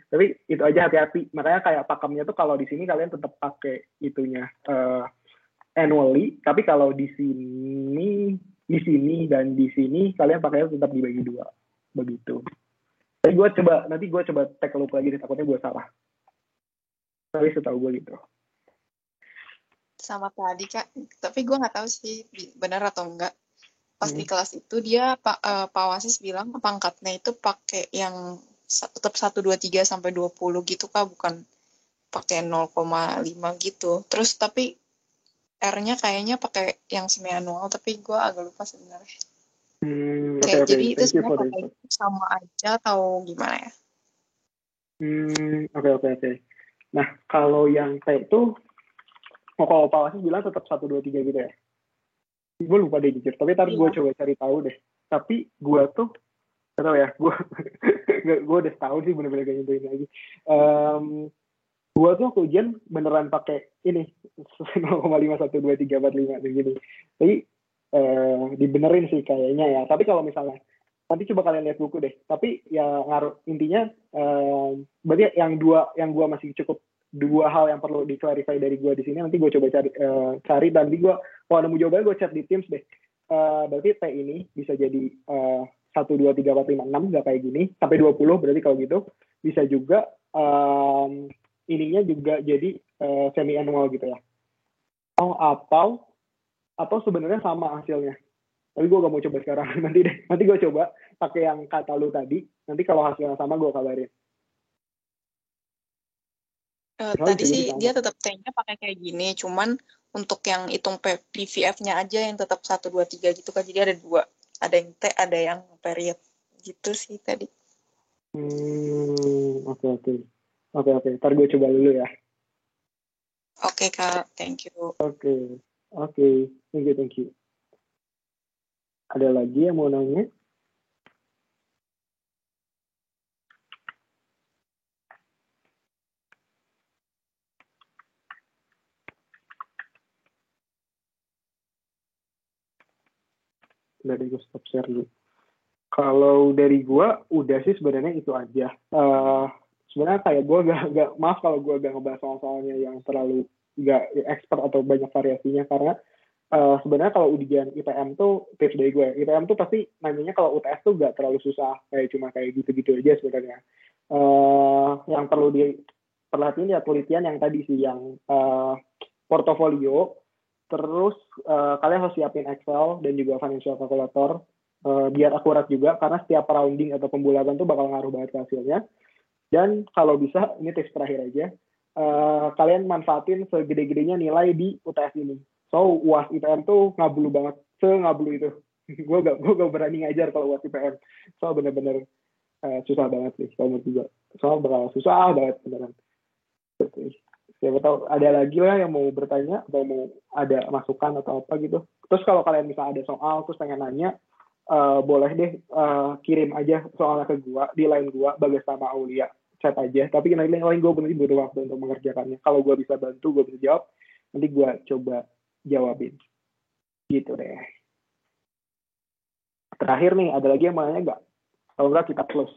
Speaker 1: Tapi itu aja, hati-hati. Makanya kayak pakemnya tuh kalau di sini kalian tetap pakai itunya annually, tapi kalau di sini dan di sini kalian pakainya tetap dibagi dua, begitu. Tapi nanti gue coba take a look lagi, takutnya gue salah. Tapi setahu gue gitu.
Speaker 2: Sama tadi Kak, tapi gue nggak tahu sih benar atau enggak. Pas di kelas itu dia Pak Wasis bilang pangkatnya itu pakai yang tetap 1, 2, 3 sampai 20 gitu Kak, bukan pakai 0,5 gitu. Terus tapi R-nya kayaknya pakai yang semi annual, tapi gue agak lupa sebenarnya.
Speaker 1: Okay.
Speaker 2: Jadi itu
Speaker 1: Thank you for
Speaker 2: sebenarnya sama aja atau gimana ya?
Speaker 1: Oke. Nah, kalau yang kayak itu, kalau Pak Wasis bilang tetap 1, 2, 3 gitu ya. Gue lupa deh jujur, tapi ntar gue coba cari tahu deh. Tapi gue tuh gak tau ya, gue udah setahun sih bener-bener gak nyentuhin lagi. Gue tuh ujian beneran pakai ini 0,5, 1, 2, 3, 4, 5 gitu. Jadi dibenerin sih kayaknya ya. Tapi kalau misalnya nanti coba kalian lihat buku deh. Tapi ya ngaruh, intinya berarti yang gue masih cukup 2 hal yang perlu di-clarify dari gue di sini. Nanti gue coba cari dan nanti gue kalau nemu jawabannya gue chat di Teams deh. Berarti T ini bisa jadi 1, 2, 3, 4, 5, 6 nggak kayak gini sampai 20, berarti kalau gitu bisa juga ininya juga jadi semi annual gitu ya. Atau sebenarnya sama hasilnya. Tapi gue gak mau coba sekarang. Nanti gue coba pakai yang kata lu tadi. Nanti kalau hasilnya sama gue kabarin.
Speaker 2: Tadi sih dia tetap T-nya pakai kayak gini, cuman untuk yang hitung PVF-nya aja yang tetap 1, 2, 3 gitu kan. Jadi ada 2. Ada yang T, ada yang period. Gitu sih tadi.
Speaker 1: Oke. Ntar gue coba dulu ya.
Speaker 2: Oke, Kak. Thank you.
Speaker 1: Oke. Thank you. Ada lagi yang mau nanya? Dari gue stop share dulu. Kalau dari gue udah sih sebenarnya itu aja. Sebenarnya kayak gue gak maaf kalau gue gak ngebahas soal-soalnya yang terlalu gak expert atau banyak variasinya, karena sebenarnya kalau ujian IPM tuh tips dari gue, IPM tuh pasti nanyanya kalau UTS tuh gak terlalu susah, cuma kayak gitu-gitu aja sebenarnya. Yang perlu diperhatiin ya penelitian yang tadi sih, yang portofolio. Terus kalian harus siapin Excel dan juga financial calculator biar akurat juga, karena setiap rounding atau pembulatan tuh bakal ngaruh banget ke hasilnya. Dan kalau bisa, ini tips terakhir aja, kalian manfaatin segede-gedenya nilai di UTS ini. So UAS IPM tuh ngablu banget, ngablu itu. gue gak berani ngajar kalau UAS IPM. So bener-bener susah banget sih, kalau menurut gue. So bakal susah banget beneran. Siapa tahu ada lagi lah yang mau bertanya atau mau ada masukan atau apa gitu. Terus kalau kalian misalnya ada soal terus pengen nanya, boleh deh kirim aja soalnya ke gua di line gua, Bagas sama Aulia, chat aja. Tapi line gua benar butuh waktu untuk mengerjakannya. Kalau gua bisa bantu, gua bisa jawab, nanti gua coba jawabin. Gitu deh. Terakhir nih, ada lagi yang mau nanya nggak? Kalau nggak kita close.